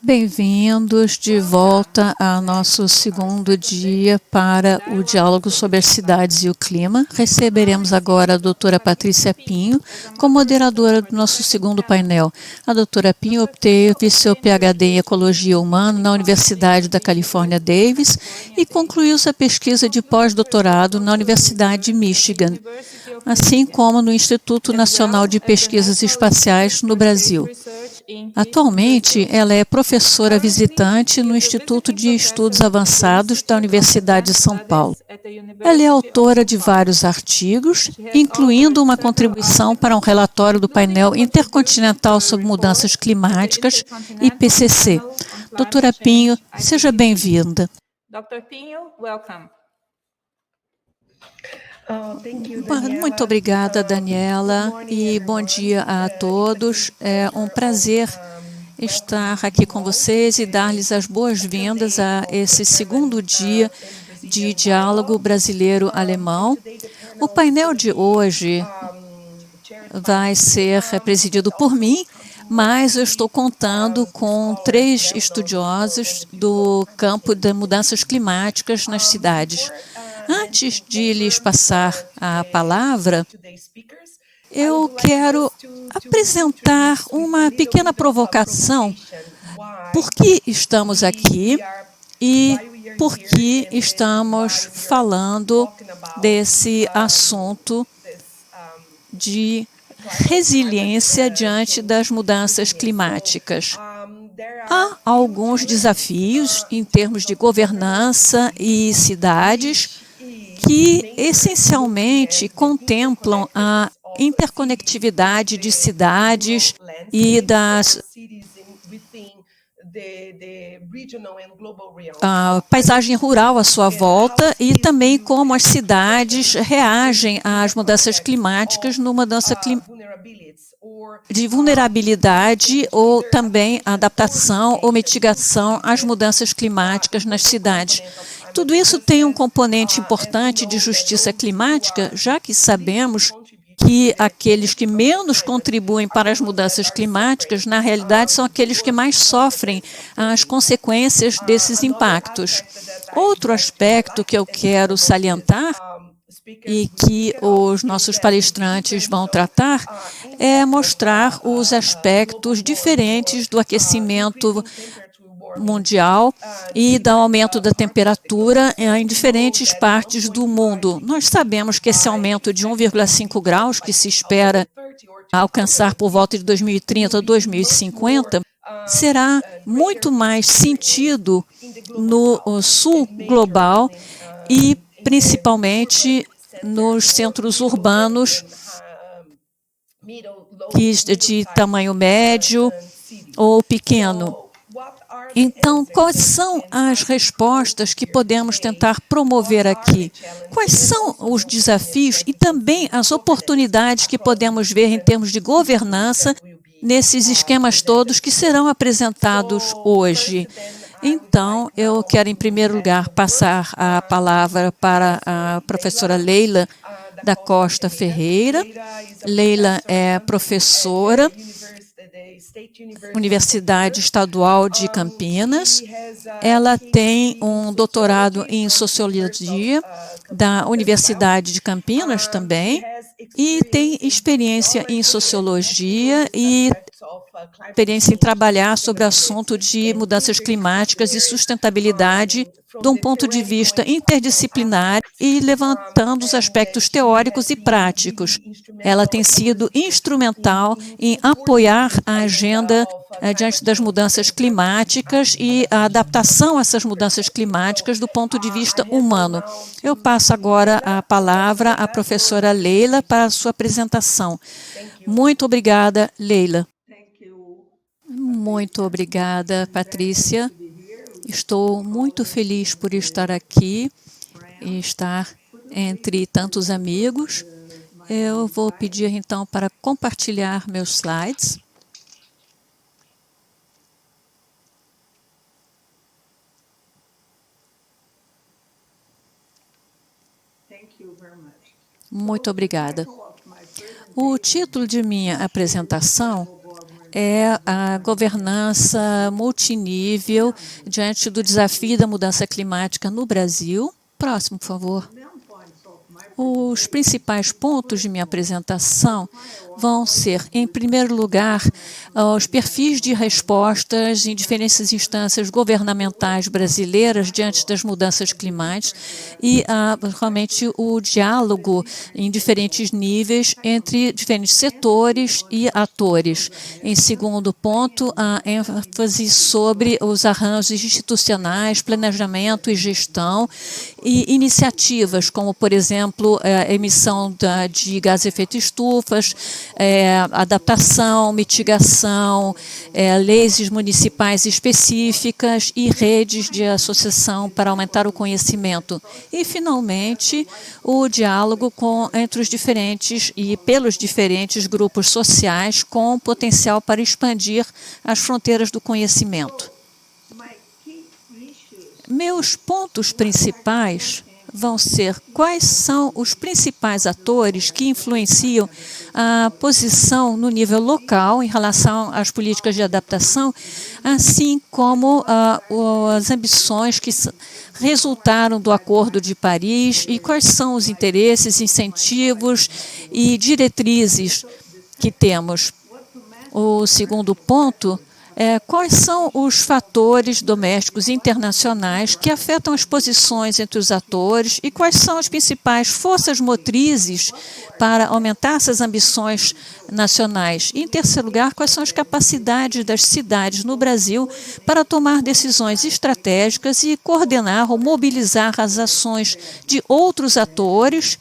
Bem-vindos de volta ao nosso segundo dia para o diálogo sobre as cidades e o clima. Receberemos agora a doutora Patrícia Pinho como moderadora do nosso segundo painel. A doutora Pinho obteve seu PhD em Ecologia Humana na Universidade da Califórnia Davis e concluiu sua pesquisa de pós-doutorado na Universidade de Michigan, assim como no Instituto Nacional de Pesquisas Espaciais no Brasil. Atualmente, ela é professora visitante no Instituto de Estudos Avançados da Universidade de São Paulo. Ela é autora de vários artigos, incluindo uma contribuição para um relatório do painel intercontinental sobre mudanças climáticas, IPCC. Doutora Pinho, seja bem-vinda. Dr. Pinho, welcome. Muito obrigada, Daniela, e bom dia a todos. É um prazer estar aqui com vocês e dar-lhes as boas-vindas a esse segundo dia de diálogo brasileiro-alemão. O painel de hoje vai ser presidido por mim, mas eu estou contando com 3 estudiosos do campo de mudanças climáticas nas cidades. Antes de lhes passar a palavra, eu quero apresentar uma pequena provocação. Por que estamos aqui e por que estamos falando desse assunto de resiliência diante das mudanças climáticas? Há alguns desafios em termos de governança e cidades que essencialmente contemplam a interconectividade de cidades e a paisagem rural à sua volta e também como as cidades reagem às mudanças climáticas de vulnerabilidade ou também adaptação ou mitigação às mudanças climáticas nas cidades. Tudo isso tem um componente importante de justiça climática, já que sabemos que aqueles que menos contribuem para as mudanças climáticas, na realidade, são aqueles que mais sofrem as consequências desses impactos. Outro aspecto que eu quero salientar e que os nossos palestrantes vão tratar é mostrar os aspectos diferentes do aquecimento mundial e do aumento da temperatura em diferentes partes do mundo. Nós sabemos que esse aumento de 1,5 graus, que se espera alcançar por volta de 2030 a 2050, será muito mais sentido no sul global e principalmente nos centros urbanos de tamanho médio ou pequeno. Então, quais são as respostas que podemos tentar promover aqui? Quais são os desafios e também as oportunidades que podemos ver em termos de governança nesses esquemas todos que serão apresentados hoje? Então, eu quero, em primeiro lugar, passar a palavra para a professora Leila da Costa Ferreira. Leila é professora Universidade Estadual de Campinas. Ela tem um doutorado em Sociologia da Universidade de Campinas também e tem experiência em Sociologia e experiência em trabalhar sobre o assunto de mudanças climáticas e sustentabilidade de um ponto de vista interdisciplinar e levantando os aspectos teóricos e práticos. Ela tem sido instrumental em apoiar a agenda diante das mudanças climáticas e a adaptação a essas mudanças climáticas do ponto de vista humano. Eu passo agora a palavra à professora Leila para a sua apresentação. Muito obrigada, Leila. Muito obrigada, Patrícia. Estou muito feliz por estar aqui e estar entre tantos amigos. Eu vou pedir, então, para compartilhar meus slides. Muito obrigada. O título de minha apresentação é a governança multinível diante do desafio da mudança climática no Brasil. Próximo, por favor. Os principais pontos de minha apresentação vão ser, em primeiro lugar, os perfis de respostas em diferentes instâncias governamentais brasileiras diante das mudanças climáticas e, realmente, o diálogo em diferentes níveis entre diferentes setores e atores. Em segundo ponto, a ênfase sobre os arranjos institucionais, planejamento e gestão e iniciativas, como, por exemplo, a emissão de gases de efeito estufas, adaptação, mitigação, leis municipais específicas e redes de associação para aumentar o conhecimento. E, finalmente, o diálogo entre os diferentes e pelos diferentes grupos sociais com potencial para expandir as fronteiras do conhecimento. Meus pontos principais vão ser quais são os principais atores que influenciam a posição no nível local em relação às políticas de adaptação, assim como as ambições que resultaram do Acordo de Paris e quais são os interesses, incentivos e diretrizes que temos. O segundo ponto quais são os fatores domésticos e internacionais que afetam as posições entre os atores e quais são as principais forças motrizes para aumentar essas ambições nacionais? E, em terceiro lugar, quais são as capacidades das cidades no Brasil para tomar decisões estratégicas e coordenar ou mobilizar as ações de outros atores,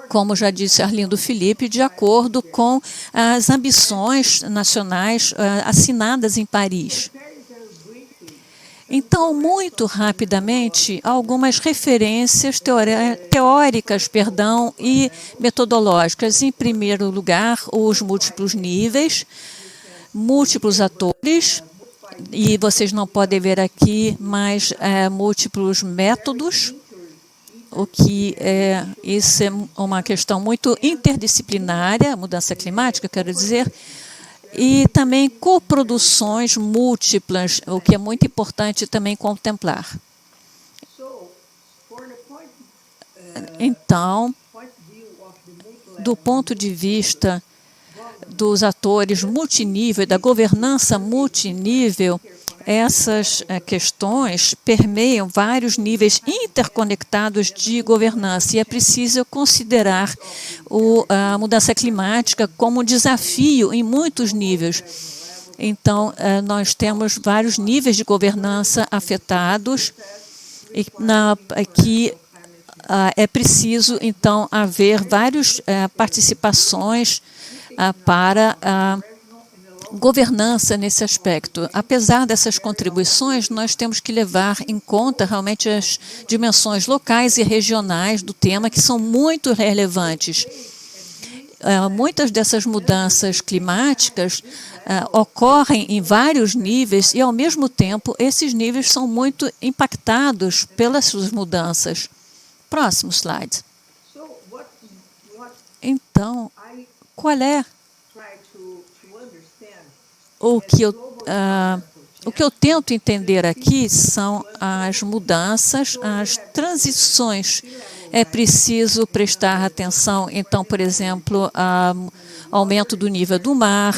como já disse Arlindo Felipe, de acordo com as ambições nacionais assinadas em Paris. Então, muito rapidamente, algumas referências teóricas e metodológicas. Em primeiro lugar, os múltiplos níveis, múltiplos atores, e vocês não podem ver aqui, mas múltiplos métodos. Isso é uma questão muito interdisciplinária, mudança climática, quero dizer, e também coproduções múltiplas, o que é muito importante também contemplar. Então, do ponto de vista dos atores multinível, da governança multinível, essas questões permeiam vários níveis interconectados de governança e é preciso considerar a mudança climática como um desafio em muitos níveis. Então, nós temos vários níveis de governança afetados e que é preciso, então, haver várias participações para governança nesse aspecto. Apesar dessas contribuições, nós temos que levar em conta realmente as dimensões locais e regionais do tema, que são muito relevantes. Muitas dessas mudanças climáticas ocorrem em vários níveis e, ao mesmo tempo, esses níveis são muito impactados pelas suas mudanças. Próximo slide. Então, qual é o que eu tento entender aqui são as mudanças, as transições. É preciso prestar atenção, então, por exemplo, ao aumento do nível do mar,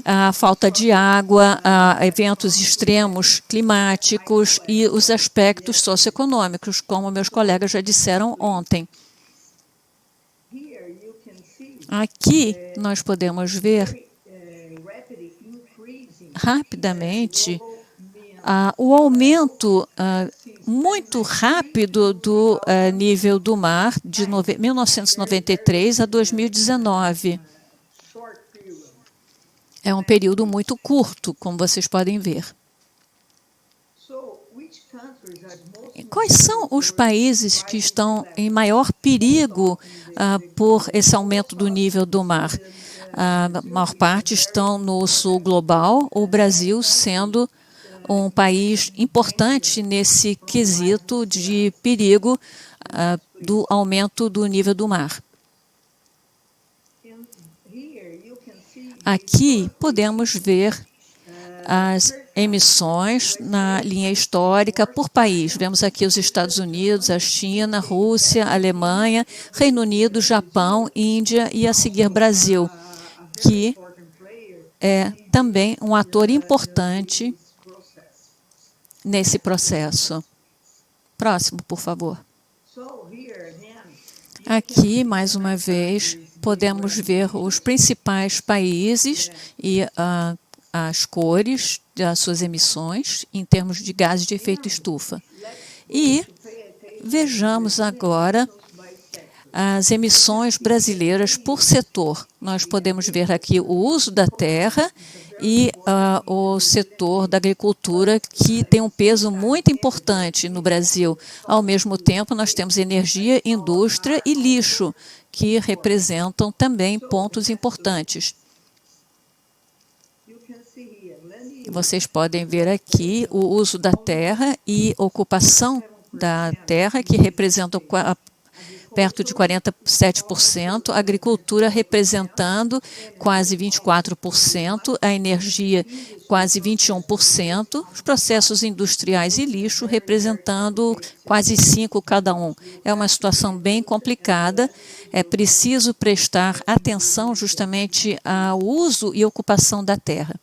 a falta de água, a eventos extremos climáticos e os aspectos socioeconômicos, como meus colegas já disseram ontem. Aqui nós podemos ver rapidamente o aumento muito rápido do nível do mar de 1993 a 2019. É um período muito curto, como vocês podem ver. Quais são os países que estão em maior perigo por esse aumento do nível do mar? A maior parte estão no sul global, o Brasil sendo um país importante nesse quesito de perigo do aumento do nível do mar. Aqui podemos ver as emissões na linha histórica por país. Vemos aqui os Estados Unidos, a China, Rússia, Alemanha, Reino Unido, Japão, Índia e, a seguir, Brasil, que é também um ator importante nesse processo. Próximo, por favor. Aqui, mais uma vez, podemos ver os principais países e as cores das suas emissões em termos de gases de efeito estufa. E vejamos agora as emissões brasileiras por setor. Nós podemos ver aqui o uso da terra e o setor da agricultura, que tem um peso muito importante no Brasil. Ao mesmo tempo, nós temos energia, indústria e lixo, que representam também pontos importantes. Vocês podem ver aqui o uso da terra e ocupação da terra, que representam perto de 47%, a agricultura representando quase 24%, a energia quase 21%, os processos industriais e lixo representando quase 5% cada um. É uma situação bem complicada, é preciso prestar atenção justamente ao uso e ocupação da terra.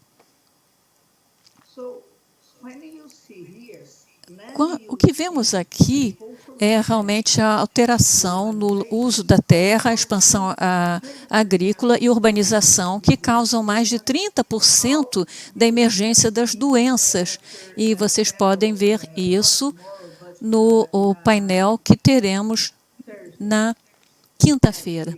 O que vemos aqui é realmente a alteração no uso da terra, a expansão agrícola e urbanização, que causam mais de 30% da emergência das doenças. E vocês podem ver isso no painel que teremos na quinta-feira.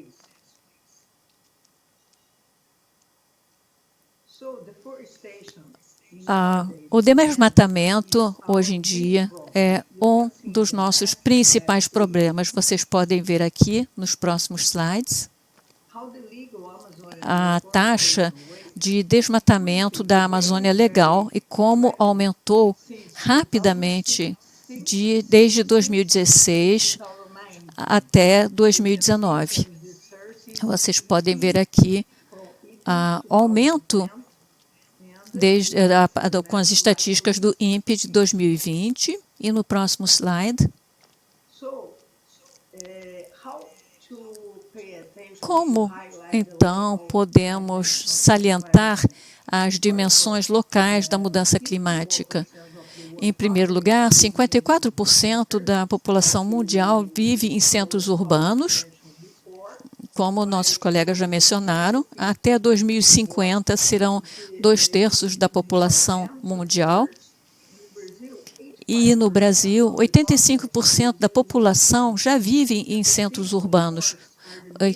O desmatamento, hoje em dia, é um dos nossos principais problemas. Vocês podem ver aqui nos próximos slides a taxa de desmatamento da Amazônia legal e como aumentou rapidamente desde 2016 até 2019. Vocês podem ver aqui o aumento com as estatísticas do INPE de 2020. E no próximo slide, como, então, podemos salientar as dimensões locais da mudança climática? Em primeiro lugar, 54% da população mundial vive em centros urbanos. Como nossos colegas já mencionaram, até 2050 serão 2/3 da população mundial. E no Brasil, 85% da população já vive em centros urbanos,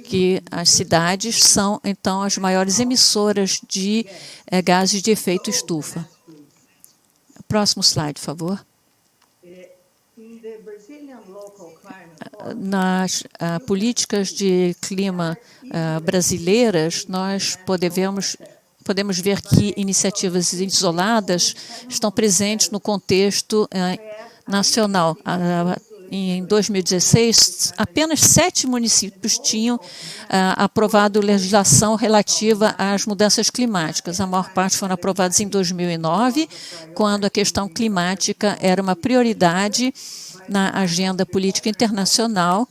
que as cidades são, então, as maiores emissoras de gases de efeito estufa. Próximo slide, por favor. Nas políticas de clima brasileiras, nós podemos ver que iniciativas isoladas estão presentes no contexto nacional. Em 2016, apenas 7 municípios tinham aprovado legislação relativa às mudanças climáticas. A maior parte foram aprovadas em 2009, quando a questão climática era uma prioridade na agenda política internacional,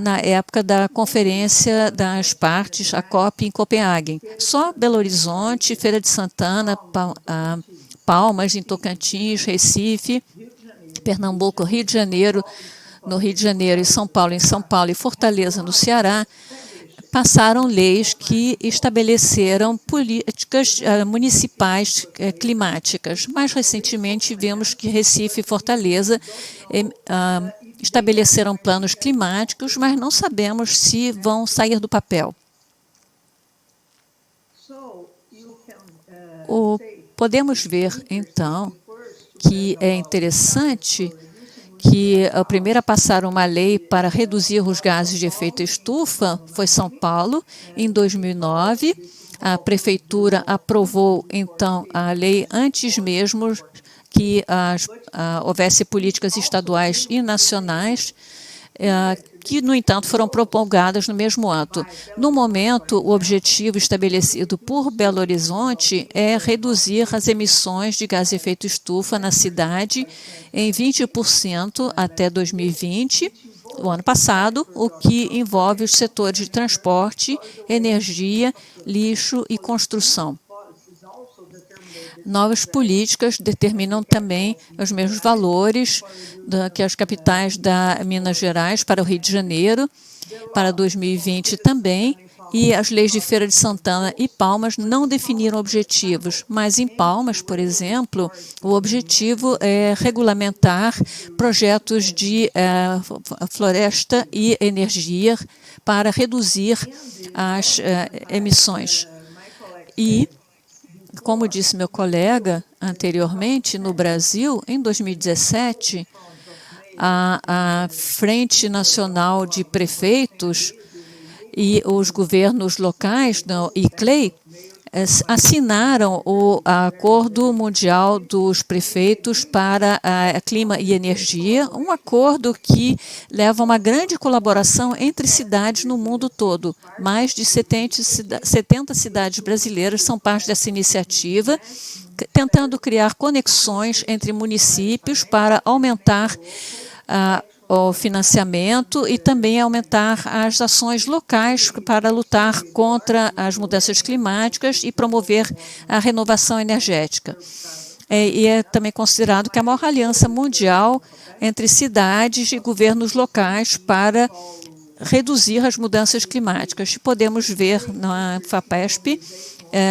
na época da Conferência das Partes, a COP, em Copenhague. Só Belo Horizonte, Feira de Santana, Palmas, em Tocantins, Recife, Pernambuco, Rio de Janeiro, no Rio de Janeiro, e São Paulo, em São Paulo, e Fortaleza, no Ceará, passaram leis que estabeleceram políticas municipais climáticas. Mais recentemente, vimos que Recife e Fortaleza estabeleceram planos climáticos, mas não sabemos se vão sair do papel. Podemos ver, então, que é interessante que a primeira a passar uma lei para reduzir os gases de efeito estufa foi São Paulo, em 2009. A prefeitura aprovou, então, a lei antes mesmo que houvesse políticas estaduais e nacionais que, no entanto, foram promulgadas no mesmo ano. No momento, o objetivo estabelecido por Belo Horizonte é reduzir as emissões de gás de efeito estufa na cidade em 20% até 2020, o ano passado, o que envolve os setores de transporte, energia, lixo e construção. Novas políticas determinam também os mesmos valores que as capitais da Minas Gerais para o Rio de Janeiro, para 2020 também, e as leis de Feira de Santana e Palmas não definiram objetivos, mas em Palmas, por exemplo, o objetivo é regulamentar projetos de floresta e energia para reduzir as emissões. E, como disse meu colega anteriormente, no Brasil, em 2017, a Frente Nacional de Prefeitos e os governos locais, ICLEI, assinaram o Acordo Mundial dos Prefeitos para Clima e Energia, um acordo que leva a uma grande colaboração entre cidades no mundo todo. Mais de 70 cidades brasileiras são parte dessa iniciativa, tentando criar conexões entre municípios para aumentar o financiamento e também aumentar as ações locais para lutar contra as mudanças climáticas e promover a renovação energética. E é também considerado que é a maior aliança mundial entre cidades e governos locais para reduzir as mudanças climáticas. Podemos ver na FAPESP,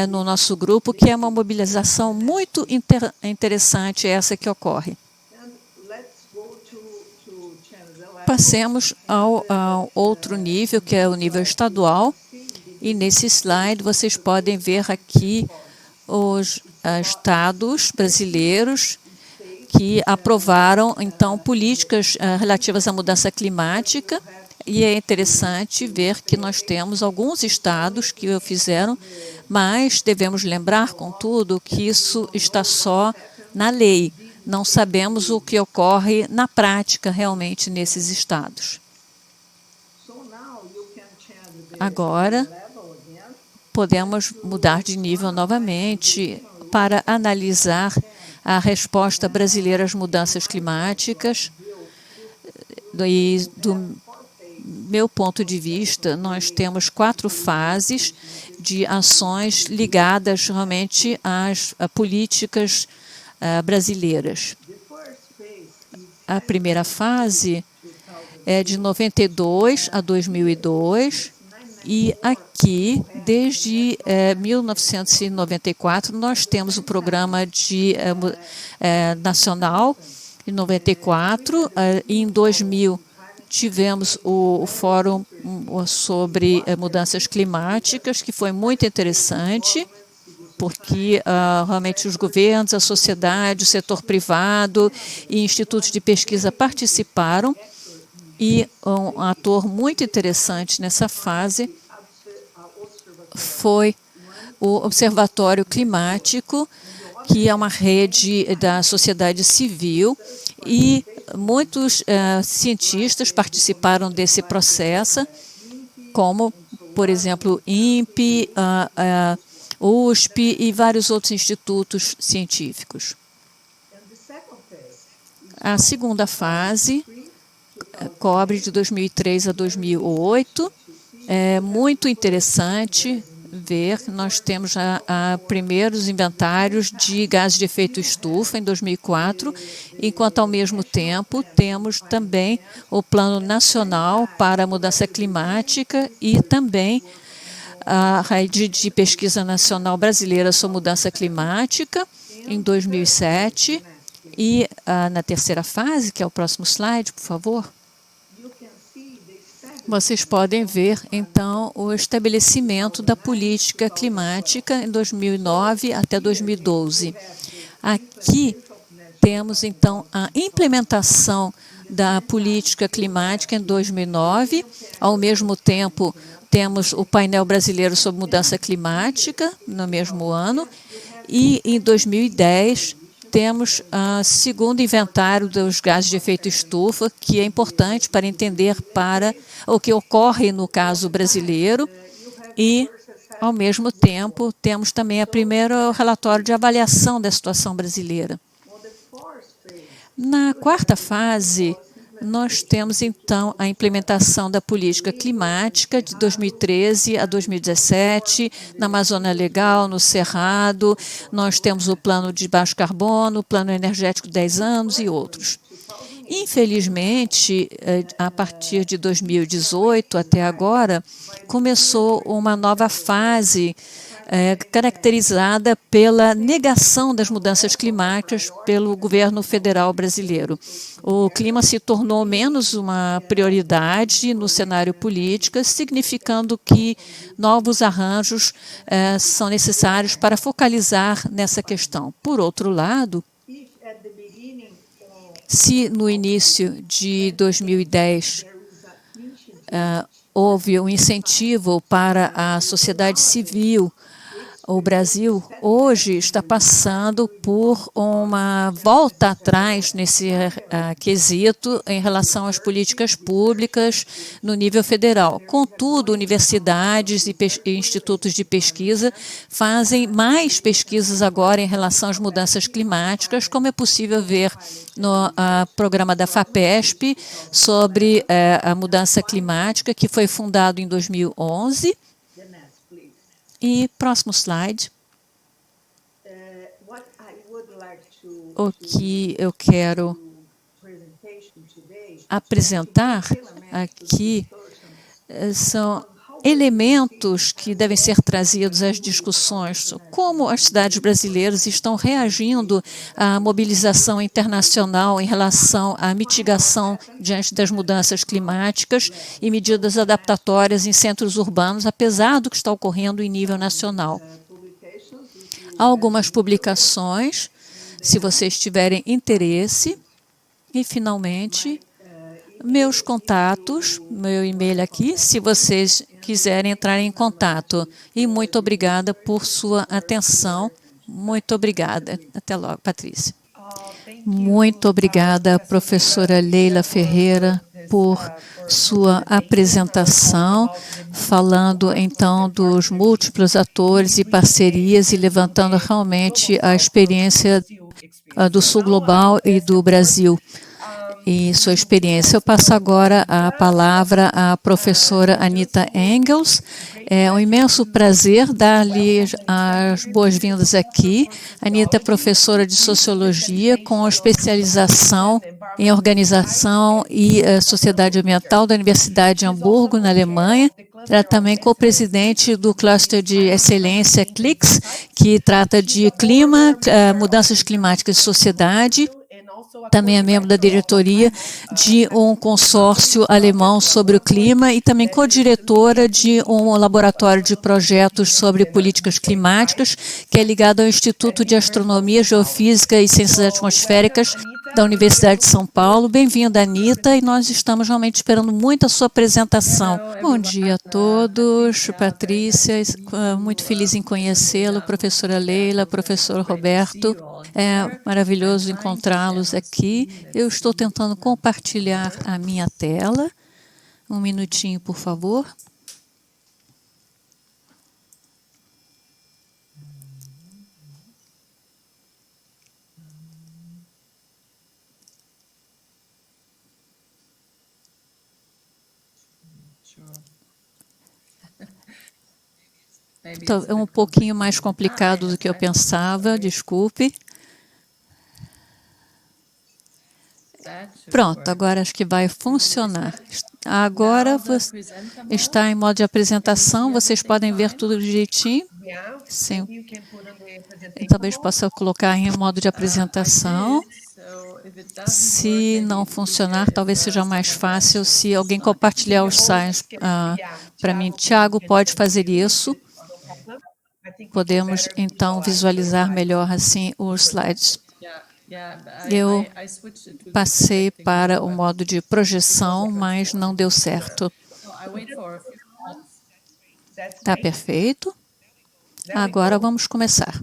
no nosso grupo, que é uma mobilização muito interessante essa que ocorre. Passemos ao outro nível, que é o nível estadual, e nesse slide vocês podem ver aqui os estados brasileiros que aprovaram, então, políticas relativas à mudança climática, e é interessante ver que nós temos alguns estados que o fizeram, mas devemos lembrar, contudo, que isso está só na lei. Não sabemos o que ocorre na prática realmente nesses estados. Agora, podemos mudar de nível novamente para analisar a resposta brasileira às mudanças climáticas. E, do meu ponto de vista, nós temos 4 fases de ações ligadas realmente às políticas brasileiras. A primeira fase é de 92 a 2002, e aqui, desde 1994, nós temos o programa nacional, em 94, e em 2000 tivemos o Fórum sobre Mudanças Climáticas, que foi muito interessante, porque realmente os governos, a sociedade, o setor privado e institutos de pesquisa participaram, e um ator muito interessante nessa fase foi o Observatório Climático, que é uma rede da sociedade civil, e muitos cientistas participaram desse processo, como, por exemplo, INPE, USP e vários outros institutos científicos. A segunda fase cobre de 2003 a 2008. É muito interessante ver que nós temos primeiros inventários de gases de efeito estufa em 2004, enquanto ao mesmo tempo temos também o Plano Nacional para a Mudança Climática e também a Rede de Pesquisa Nacional Brasileira sobre Mudança Climática, em 2007. E na terceira fase, que é o próximo slide, por favor, vocês podem ver, então, o estabelecimento da política climática em 2009 até 2012. Aqui temos, então, a implementação da política climática em 2009, ao mesmo tempo temos o painel brasileiro sobre mudança climática no mesmo ano, e em 2010 temos o segundo inventário dos gases de efeito estufa, que é importante para entender o que ocorre no caso brasileiro e, ao mesmo tempo, temos também o primeiro relatório de avaliação da situação brasileira. Na quarta fase, nós temos, então, a implementação da política climática de 2013 a 2017, na Amazônia Legal, no Cerrado, nós temos o plano de baixo carbono, o plano energético de 10 anos e outros. Infelizmente, a partir de 2018 até agora, começou uma nova fase caracterizada pela negação das mudanças climáticas pelo governo federal brasileiro. O clima se tornou menos uma prioridade no cenário político, significando que novos arranjos são necessários para focalizar nessa questão. Por outro lado, se no início de 2010 houve um incentivo para a sociedade civil, o Brasil hoje está passando por uma volta atrás nesse quesito em relação às políticas públicas no nível federal. Contudo, universidades e institutos de pesquisa fazem mais pesquisas agora em relação às mudanças climáticas, como é possível ver no programa da FAPESP sobre a mudança climática, que foi fundado em 2011. E próximo slide. O que eu quero apresentar aqui são elementos que devem ser trazidos às discussões, como as cidades brasileiras estão reagindo à mobilização internacional em relação à mitigação diante das mudanças climáticas e medidas adaptatórias em centros urbanos, apesar do que está ocorrendo em nível nacional. Há algumas publicações, se vocês tiverem interesse, e, finalmente, meus contatos, meu e-mail aqui, se vocês quiserem entrar em contato. E muito obrigada por sua atenção. Muito obrigada. Até logo, Patrícia. Muito obrigada, professora Leila Ferreira, por sua apresentação, falando, então, dos múltiplos atores e parcerias e levantando realmente a experiência do Sul Global e do Brasil e sua experiência. Eu passo agora a palavra à professora Anita Engels. É um imenso prazer dar-lhe as boas-vindas aqui. Anita é professora de Sociologia com especialização em Organização e Sociedade Ambiental da Universidade de Hamburgo, na Alemanha. Ela é também co-presidente do Cluster de Excelência CLIX, que trata de clima, mudanças climáticas e sociedade. Também é membro da diretoria de um consórcio alemão sobre o clima e também co-diretora de um laboratório de projetos sobre políticas climáticas, que é ligado ao Instituto de Astronomia, Geofísica e Ciências Atmosféricas da Universidade de São Paulo. Bem-vinda, Anita, e nós estamos realmente esperando muito a sua apresentação. Bom dia a todos, Patrícia, muito feliz em conhecê-lo, professora Leila, professor Roberto. É maravilhoso encontrá-los aqui. Eu estou tentando compartilhar a minha tela. Um minutinho, por favor. Então, é um pouquinho mais complicado do que eu pensava, desculpe. Pronto, agora acho que vai funcionar. Agora está em modo de apresentação, vocês podem ver tudo direitinho. Sim. Talvez possa colocar em modo de apresentação. Se não funcionar, talvez seja mais fácil se alguém compartilhar os slides para mim. Tiago, pode fazer isso. Podemos, então, visualizar melhor assim os slides. Eu passei para o modo de projeção, mas não deu certo. Está perfeito. Agora vamos começar.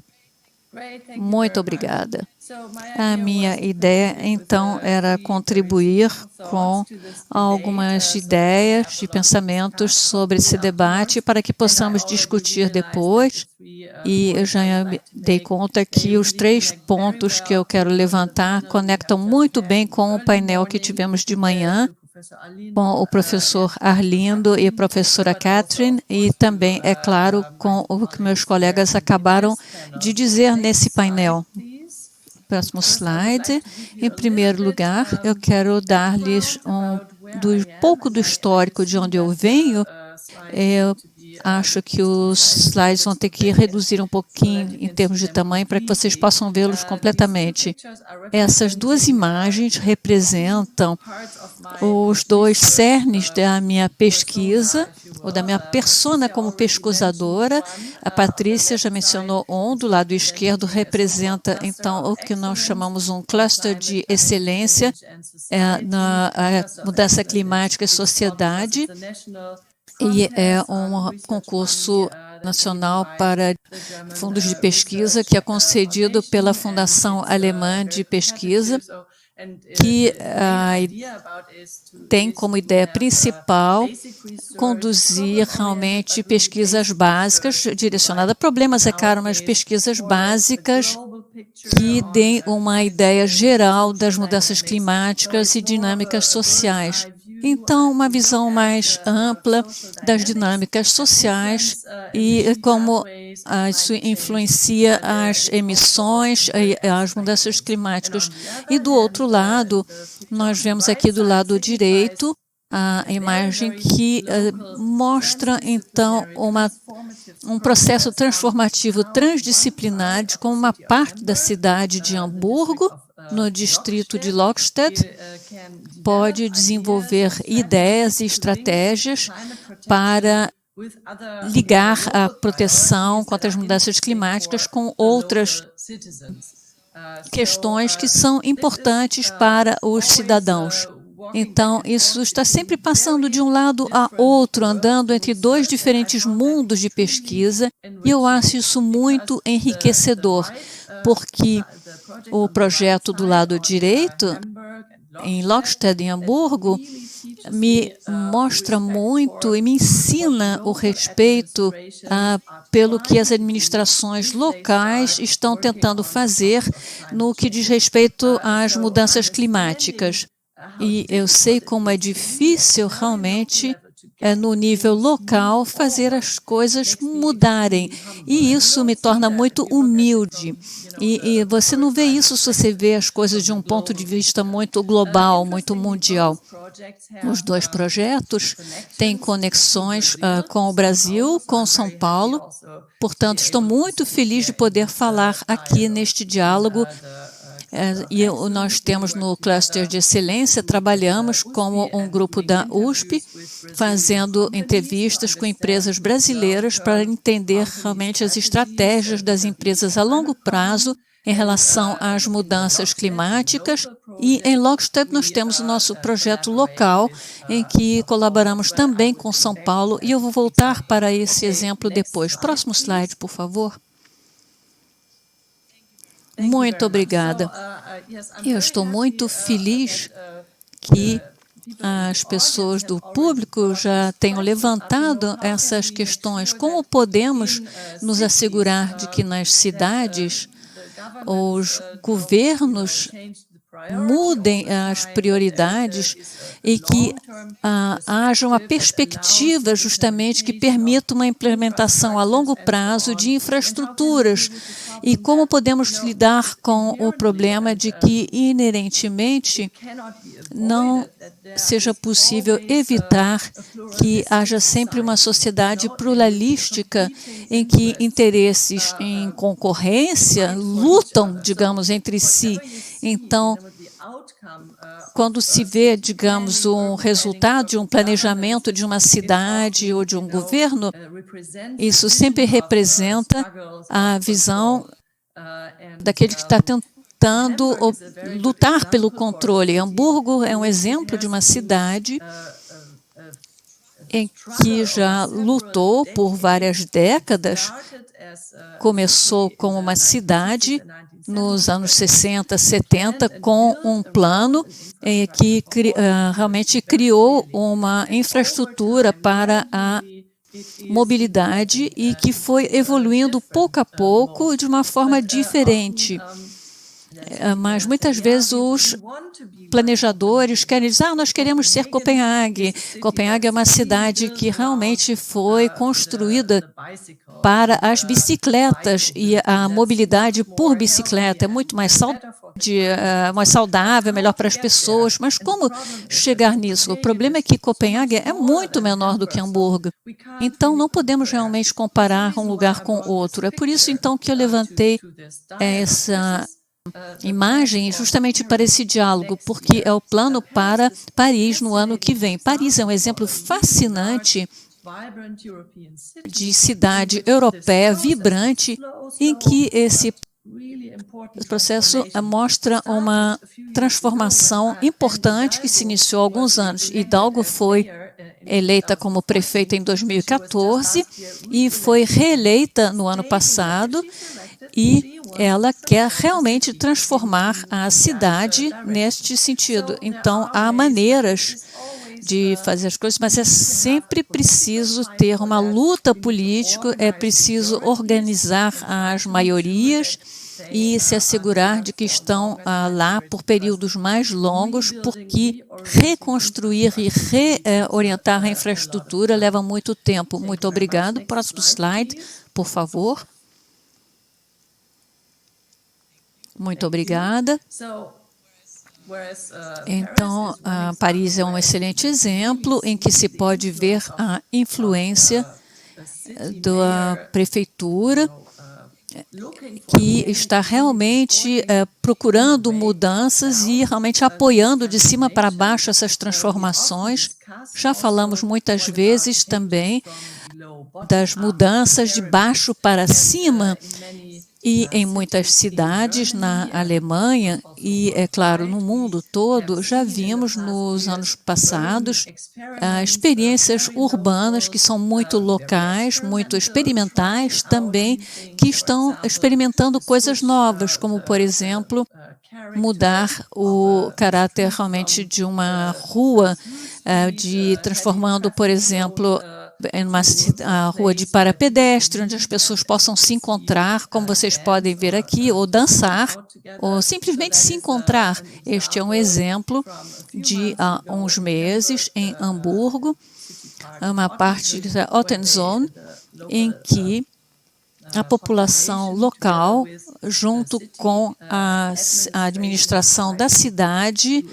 Muito obrigada. A minha ideia, então, era contribuir com algumas ideias e pensamentos sobre esse debate para que possamos discutir depois. E eu já me dei conta que os 3 pontos que eu quero levantar conectam muito bem com o painel que tivemos de manhã, com o professor Arlindo e a professora Catherine, e também, é claro, com o que meus colegas acabaram de dizer nesse painel. Próximo slide. Em primeiro lugar, eu quero dar-lhes pouco do histórico de onde eu venho. Eu acho que os slides vão ter que reduzir um pouquinho em termos de tamanho para que vocês possam vê-los completamente. Essas 2 imagens representam os 2 cernes da minha pesquisa, ou da minha persona como pesquisadora. A Patrícia já mencionou do lado esquerdo, representa, então, o que nós chamamos um cluster de excelência na mudança climática e sociedade, e é um concurso nacional para fundos de pesquisa que é concedido pela Fundação Alemã de Pesquisa, que tem como ideia principal conduzir realmente pesquisas básicas direcionadas a problemas, é claro, mas pesquisas básicas que deem uma ideia geral das mudanças climáticas e dinâmicas sociais. Então, uma visão mais ampla das dinâmicas sociais e como isso influencia as emissões e as mudanças climáticas. E do outro lado, nós vemos aqui do lado direito a imagem que mostra, então, um processo transformativo transdisciplinar de como uma parte da cidade de Hamburgo, no distrito de Lokstedt, pode desenvolver ideias e estratégias para ligar a proteção contra as mudanças climáticas com outras questões que são importantes para os cidadãos. Então, isso está sempre passando de um lado a outro, andando entre 2 diferentes mundos de pesquisa, e eu acho isso muito enriquecedor, porque o projeto do lado direito, em Lokstedt, em Hamburgo, me mostra muito e me ensina o respeito pelo que as administrações locais estão tentando fazer no que diz respeito às mudanças climáticas. E eu sei como é difícil realmente, no nível local, fazer as coisas mudarem. E isso me torna muito humilde. E você não vê isso se você vê as coisas de um ponto de vista muito global, muito mundial. Os 2 projetos têm conexões com o Brasil, com São Paulo. Portanto, estou muito feliz de poder falar aqui neste diálogo. E nós temos no Cluster de Excelência, trabalhamos como um grupo da USP, fazendo entrevistas com empresas brasileiras para entender realmente as estratégias das empresas a longo prazo em relação às mudanças climáticas. E em Lokstedt nós temos o nosso projeto local, em que colaboramos também com São Paulo, e eu vou voltar para esse exemplo depois. Próximo slide, por favor. Muito obrigada. Eu estou muito feliz que as pessoas do público já tenham levantado essas questões. Como podemos nos assegurar de que nas cidades os governos mudem as prioridades e que haja uma perspectiva justamente que permita uma implementação a longo prazo de infraestruturas, e como podemos lidar com o problema de que inerentemente não seja possível evitar que haja sempre uma sociedade pluralística em que interesses em concorrência lutam, digamos, entre si. Então, quando se vê, digamos, um resultado de um planejamento de uma cidade ou de um governo, isso sempre representa a visão daquele que está tentando lutar pelo controle. Hamburgo é um exemplo de uma cidade em que já lutou por várias décadas começou como uma cidade nos anos 60, 70, com um plano que realmente criou uma infraestrutura para a mobilidade e que foi evoluindo pouco a pouco de uma forma diferente. Mas muitas vezes os planejadores querem dizer, nós queremos ser Copenhague. Copenhague é uma cidade que realmente foi construída para as bicicletas e a mobilidade por bicicleta é muito mais saudável, melhor para as pessoas. Mas como chegar nisso? O problema é que Copenhague é muito menor do que Hamburgo. Então, não podemos realmente comparar um lugar com outro. É por isso, então, que eu levantei essa imagem justamente para esse diálogo, porque é o plano para Paris no ano que vem. Paris é um exemplo fascinante de cidade europeia vibrante, em que esse processo mostra uma transformação importante que se iniciou há alguns anos. Hidalgo foi eleita como prefeita em 2014 e foi reeleita no ano passado, e ela quer realmente transformar a cidade neste sentido. Então, há maneiras de fazer as coisas, mas é sempre preciso ter uma luta política, é preciso organizar as maiorias e se assegurar de que estão lá por períodos mais longos, porque reconstruir e reorientar a infraestrutura leva muito tempo. Muito obrigado. Próximo slide, por favor. Muito obrigada. Então, Paris é um excelente exemplo em que se pode ver a influência da prefeitura, que está realmente procurando mudanças e realmente apoiando de cima para baixo essas transformações. Já falamos muitas vezes também das mudanças de baixo para cima, e em muitas cidades na Alemanha e, é claro, no mundo todo, já vimos nos anos passados experiências urbanas que são muito locais, muito experimentais também, que estão experimentando coisas novas, como, por exemplo, mudar o caráter realmente de uma rua, transformando, por exemplo, em uma rua de parapedestre, onde as pessoas possam se encontrar, como vocês podem ver aqui, ou dançar, ou simplesmente se encontrar. Este é um exemplo de há uns meses, em Hamburgo, uma parte da Ottenzone, em que a população local, junto com a administração da cidade,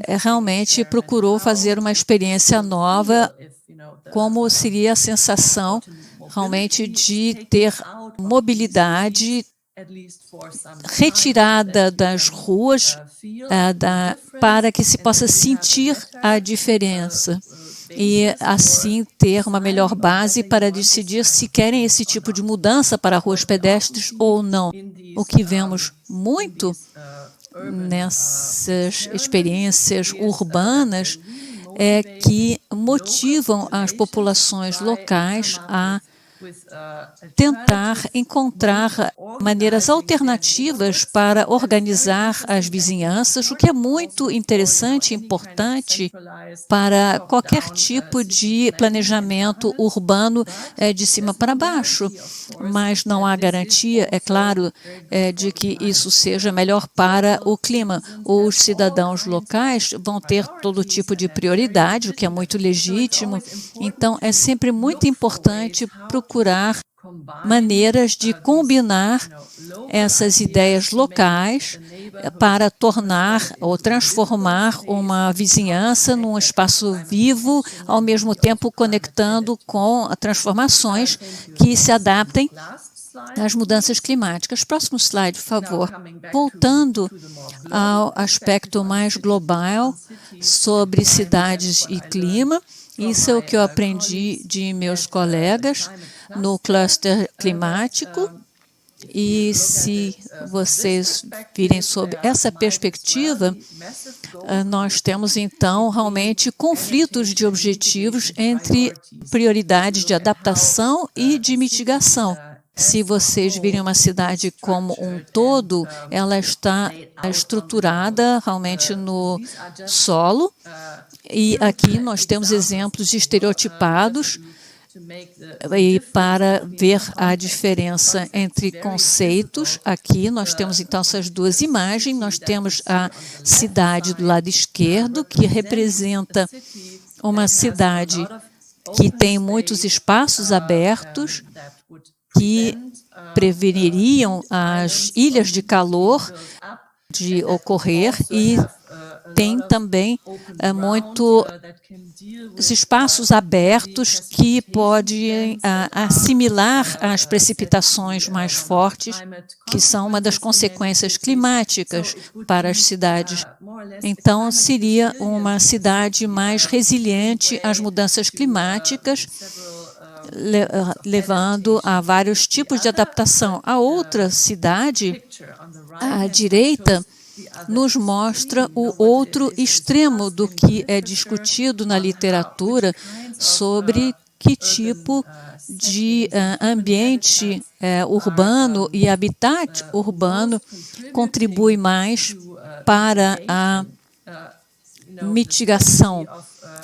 realmente procurou fazer uma experiência nova, como seria a sensação realmente de ter mobilidade retirada das ruas para que se possa sentir a diferença e assim ter uma melhor base para decidir se querem esse tipo de mudança para ruas pedestres ou não. O que vemos muito nessas experiências urbanas é que motivam as populações locais a tentar encontrar maneiras alternativas para organizar as vizinhanças, o que é muito interessante e importante para qualquer tipo de planejamento urbano de cima para baixo. Mas não há garantia, é claro, de que isso seja melhor para o clima. Os cidadãos locais vão ter todo tipo de prioridade, o que é muito legítimo. Então, é sempre muito importante procurar maneiras de combinar essas ideias locais para tornar ou transformar uma vizinhança num espaço vivo, ao mesmo tempo conectando com transformações que se adaptem às mudanças climáticas. Próximo slide, por favor. Voltando ao aspecto mais global sobre cidades e clima, isso é o que eu aprendi de meus colegas no cluster climático. E se vocês virem sob essa perspectiva, nós temos então realmente conflitos de objetivos entre prioridades de adaptação e de mitigação. Se vocês virem uma cidade como um todo, ela está estruturada realmente no solo, e aqui nós temos exemplos estereotipados, e para ver a diferença entre conceitos, aqui nós temos então essas duas imagens. Nós temos a cidade do lado esquerdo, que representa uma cidade que tem muitos espaços abertos, que preveniriam as ilhas de calor de ocorrer, e tem também muitos espaços abertos que podem assimilar as precipitações mais fortes, que são uma das consequências climáticas para as cidades. Então, seria uma cidade mais resiliente às mudanças climáticas, levando a vários tipos de adaptação. A outra cidade, à direita, nos mostra o outro extremo do que é discutido na literatura sobre que tipo de ambiente urbano e habitat urbano contribui mais para a mitigação.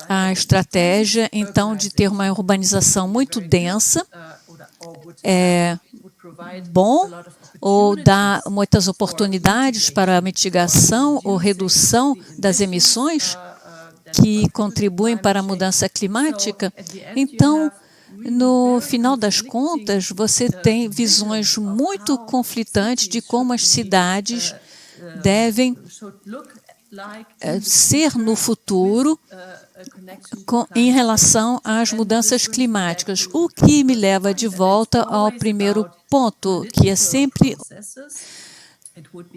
A estratégia, então, de ter uma urbanização muito densa é bom, ou dá muitas oportunidades para a mitigação ou redução das emissões que contribuem para a mudança climática. Então, no final das contas, você tem visões muito conflitantes de como as cidades devem ser no futuro em relação às mudanças climáticas, o que me leva de volta ao primeiro ponto, que é sempre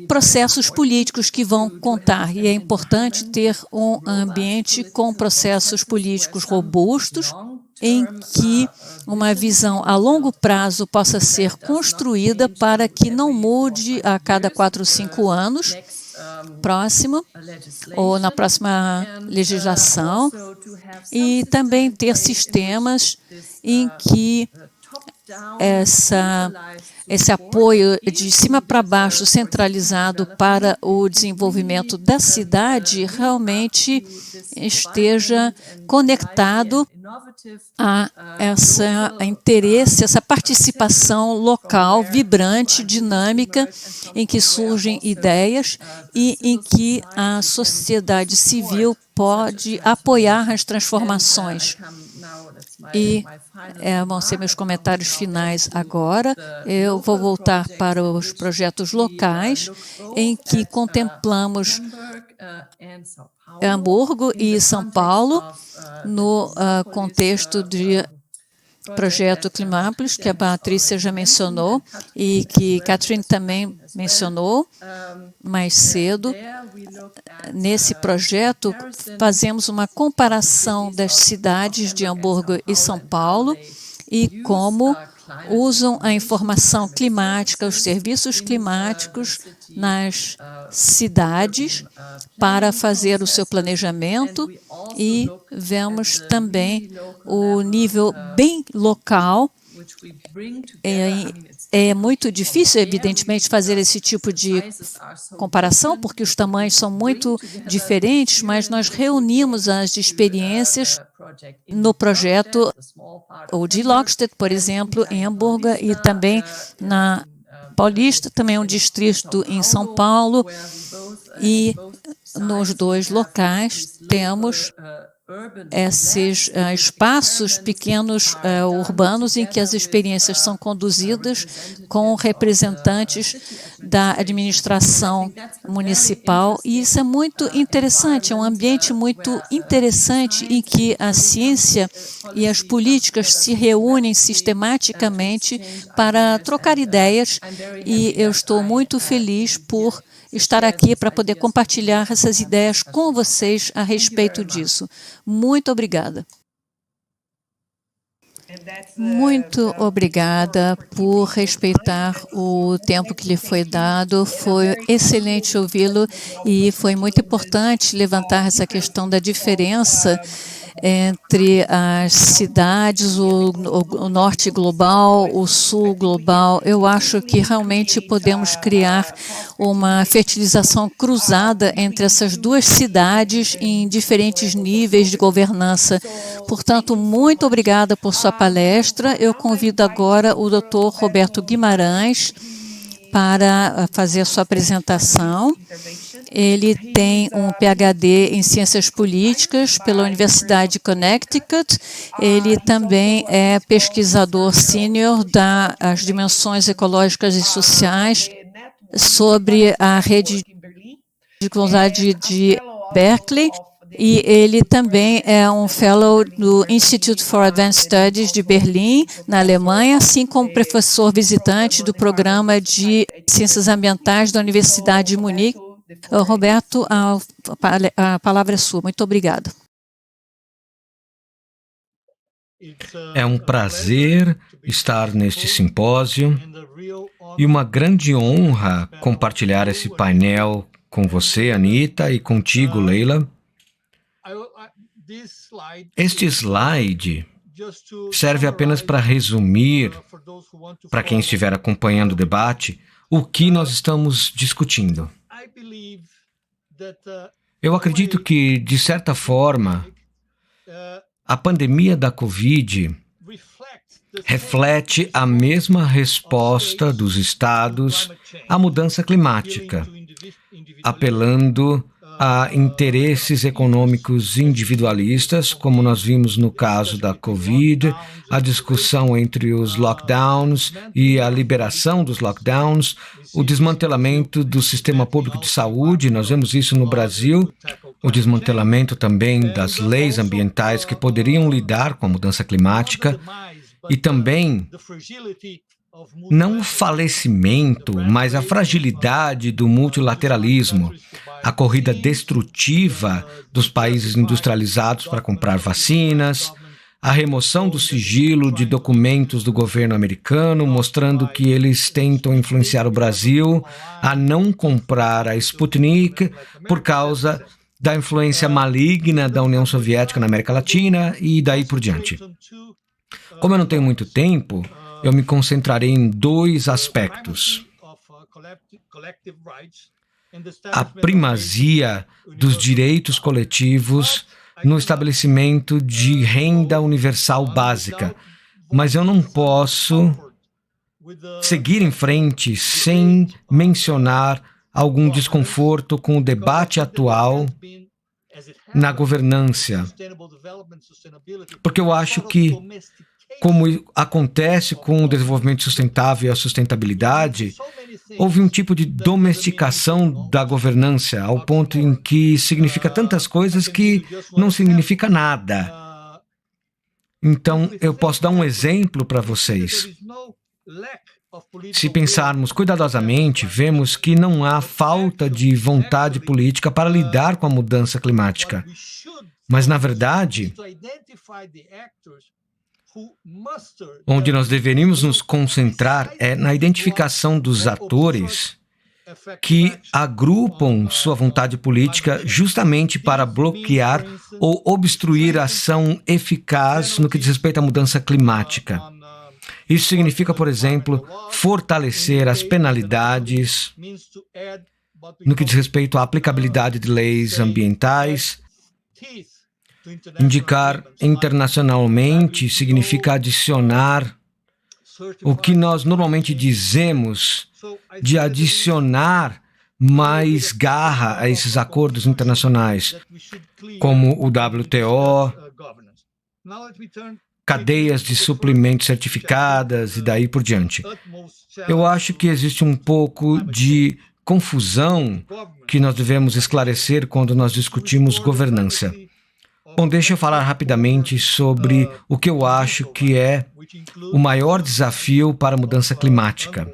processos políticos que vão contar, e é importante ter um ambiente com processos políticos robustos, em que uma visão a longo prazo possa ser construída para que não mude a cada 4 ou 5 anos, próximo, ou na próxima legislação, e também ter sistemas em que esse apoio de cima para baixo centralizado para o desenvolvimento da cidade realmente esteja conectado a esse interesse, essa participação local, vibrante, dinâmica, em que surgem ideias e em que a sociedade civil pode apoiar as transformações. E vão ser meus comentários finais agora. Eu vou voltar para os projetos locais, em que contemplamos Hamburgo e São Paulo, no contexto de projeto Climápolis, que a Patrícia já mencionou e que Catherine também mencionou mais cedo. Nesse projeto, fazemos uma comparação das cidades de Hamburgo e São Paulo e como usam a informação climática, os serviços climáticos nas cidades para fazer o seu planejamento, e vemos também o nível bem local. É muito difícil, evidentemente, fazer esse tipo de comparação, porque os tamanhos são muito diferentes, mas nós reunimos as experiências no projeto o de Lokstedt, por exemplo, em Hamburgo, e também na Paulista, também é um distrito em São Paulo, e nos dois locais temos esses espaços pequenos urbanos em que as experiências são conduzidas com representantes da administração municipal, e isso é muito interessante, é um ambiente muito interessante em que a ciência e as políticas se reúnem sistematicamente para trocar ideias, e eu estou muito feliz por estar aqui para poder compartilhar essas ideias com vocês a respeito disso. Muito obrigada. Muito obrigada por respeitar o tempo que lhe foi dado. Foi excelente ouvi-lo e foi muito importante levantar essa questão da diferença entre as cidades, o norte global, o sul global. Eu acho que realmente podemos criar uma fertilização cruzada entre essas duas cidades em diferentes níveis de governança. Portanto, muito obrigada por sua palestra. Eu convido agora o Dr. Roberto Guimarães para fazer a sua apresentação. Ele tem um PhD em Ciências Políticas pela Universidade de Connecticut. Ele também é pesquisador sênior das dimensões ecológicas e sociais sobre a rede de qualidade de Berkeley. E ele também é um fellow do Institute for Advanced Studies de Berlim, na Alemanha, assim como professor visitante do programa de Ciências Ambientais da Universidade de Munique. Roberto, a palavra é sua. Muito obrigado. É um prazer estar neste simpósio e uma grande honra compartilhar esse painel com você, Anita, e contigo, Leila. Este slide serve apenas para resumir, para quem estiver acompanhando o debate, o que nós estamos discutindo. Eu acredito que, de certa forma, a pandemia da Covid reflete a mesma resposta dos estados à mudança climática, apelando a interesses econômicos individualistas, como nós vimos no caso da Covid, a discussão entre os lockdowns e a liberação dos lockdowns, o desmantelamento do sistema público de saúde, nós vemos isso no Brasil, o desmantelamento também das leis ambientais que poderiam lidar com a mudança climática e também não o falecimento, mas a fragilidade do multilateralismo, a corrida destrutiva dos países industrializados para comprar vacinas, a remoção do sigilo de documentos do governo americano, mostrando que eles tentam influenciar o Brasil a não comprar a Sputnik por causa da influência maligna da União Soviética na América Latina e daí por diante. Como eu não tenho muito tempo, eu me concentrarei em dois aspectos. A primazia dos direitos coletivos no estabelecimento de renda universal básica. Mas eu não posso seguir em frente sem mencionar algum desconforto com o debate atual na governança. Porque eu acho que, como acontece com o desenvolvimento sustentável e a sustentabilidade, houve um tipo de domesticação da governança, ao ponto em que significa tantas coisas que não significa nada. Então, eu posso dar um exemplo para vocês. Se pensarmos cuidadosamente, vemos que não há falta de vontade política para lidar com a mudança climática. Mas, na verdade, onde nós deveríamos nos concentrar é na identificação dos atores que agrupam sua vontade política justamente para bloquear ou obstruir a ação eficaz no que diz respeito à mudança climática. Isso significa, por exemplo, fortalecer as penalidades no que diz respeito à aplicabilidade de leis ambientais. Indicar internacionalmente significa adicionar o que nós normalmente dizemos de adicionar mais garra a esses acordos internacionais, como o WTO, cadeias de suprimentos certificadas e daí por diante. Eu acho que existe um pouco de confusão que nós devemos esclarecer quando nós discutimos governança. Bom, deixa eu falar rapidamente sobre o que eu acho que é o maior desafio para a mudança climática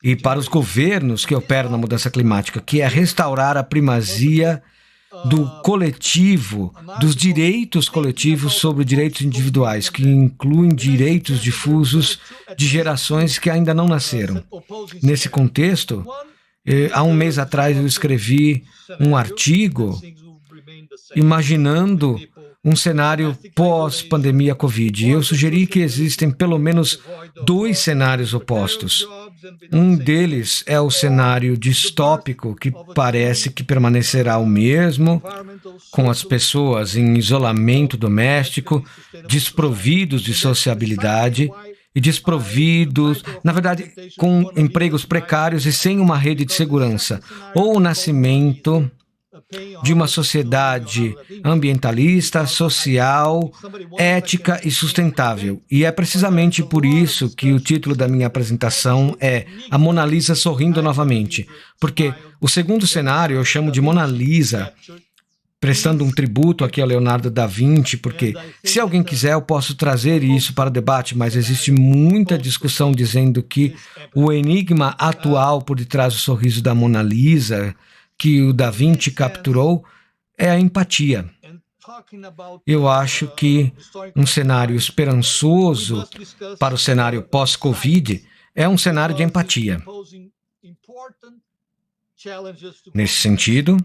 e para os governos que operam na mudança climática, que é restaurar a primazia do coletivo, dos direitos coletivos sobre direitos individuais, que incluem direitos difusos de gerações que ainda não nasceram. Nesse contexto, há um mês atrás eu escrevi um artigo imaginando um cenário pós-pandemia Covid. Eu sugeri que existem pelo menos 2 cenários opostos. Um deles é o cenário distópico, que parece que permanecerá o mesmo, com as pessoas em isolamento doméstico, desprovidos de sociabilidade e desprovidos, na verdade, com empregos precários e sem uma rede de segurança, ou o nascimento de uma sociedade ambientalista, social, ética e sustentável. E é precisamente por isso que o título da minha apresentação é A Mona Lisa Sorrindo Novamente, porque o segundo cenário eu chamo de Mona Lisa, prestando um tributo aqui a Leonardo da Vinci, porque se alguém quiser eu posso trazer isso para o debate, mas existe muita discussão dizendo que o enigma atual por detrás do sorriso da Mona Lisa, que o Da Vinci capturou, é a empatia. Eu acho que um cenário esperançoso para o cenário pós-Covid é um cenário de empatia. Nesse sentido,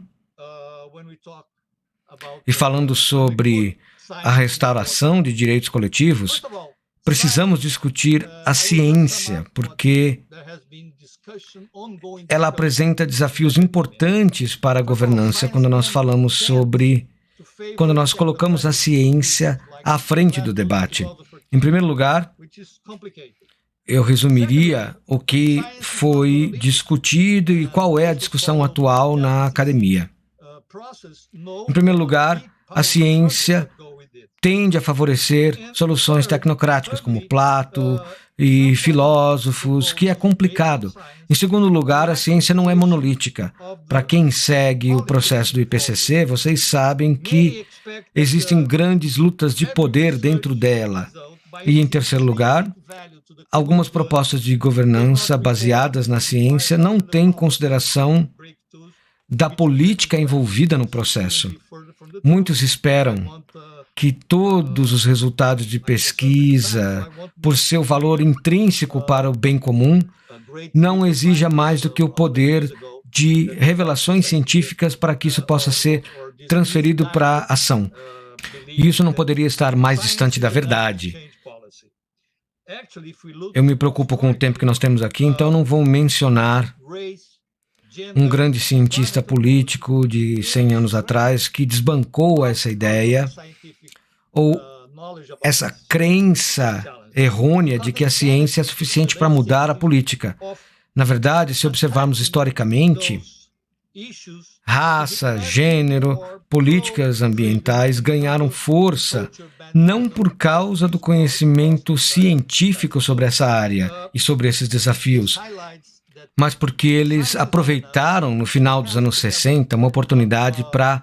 e falando sobre a restauração de direitos coletivos, precisamos discutir a ciência, porque ela apresenta desafios importantes para a governança quando nós colocamos a ciência à frente do debate. Em primeiro lugar, eu resumiria o que foi discutido e qual é a discussão atual na academia. Em primeiro lugar, a ciência tende a favorecer soluções tecnocráticas, como Plato e filósofos, que é complicado. Em segundo lugar, a ciência não é monolítica. Para quem segue o processo do IPCC, vocês sabem que existem grandes lutas de poder dentro dela. E, em terceiro lugar, algumas propostas de governança baseadas na ciência não têm consideração da política envolvida no processo. Muitos esperam que todos os resultados de pesquisa, por seu valor intrínseco para o bem comum, não exija mais do que o poder de revelações científicas para que isso possa ser transferido para a ação. E isso não poderia estar mais distante da verdade. Eu me preocupo com o tempo que nós temos aqui, então não vou mencionar um grande cientista político de 100 anos atrás que desbancou essa ideia ou essa crença errônea de que a ciência é suficiente para mudar a política. Na verdade, se observarmos historicamente, raça, gênero, políticas ambientais ganharam força não por causa do conhecimento científico sobre essa área e sobre esses desafios, mas porque eles aproveitaram, no final dos anos 60, uma oportunidade para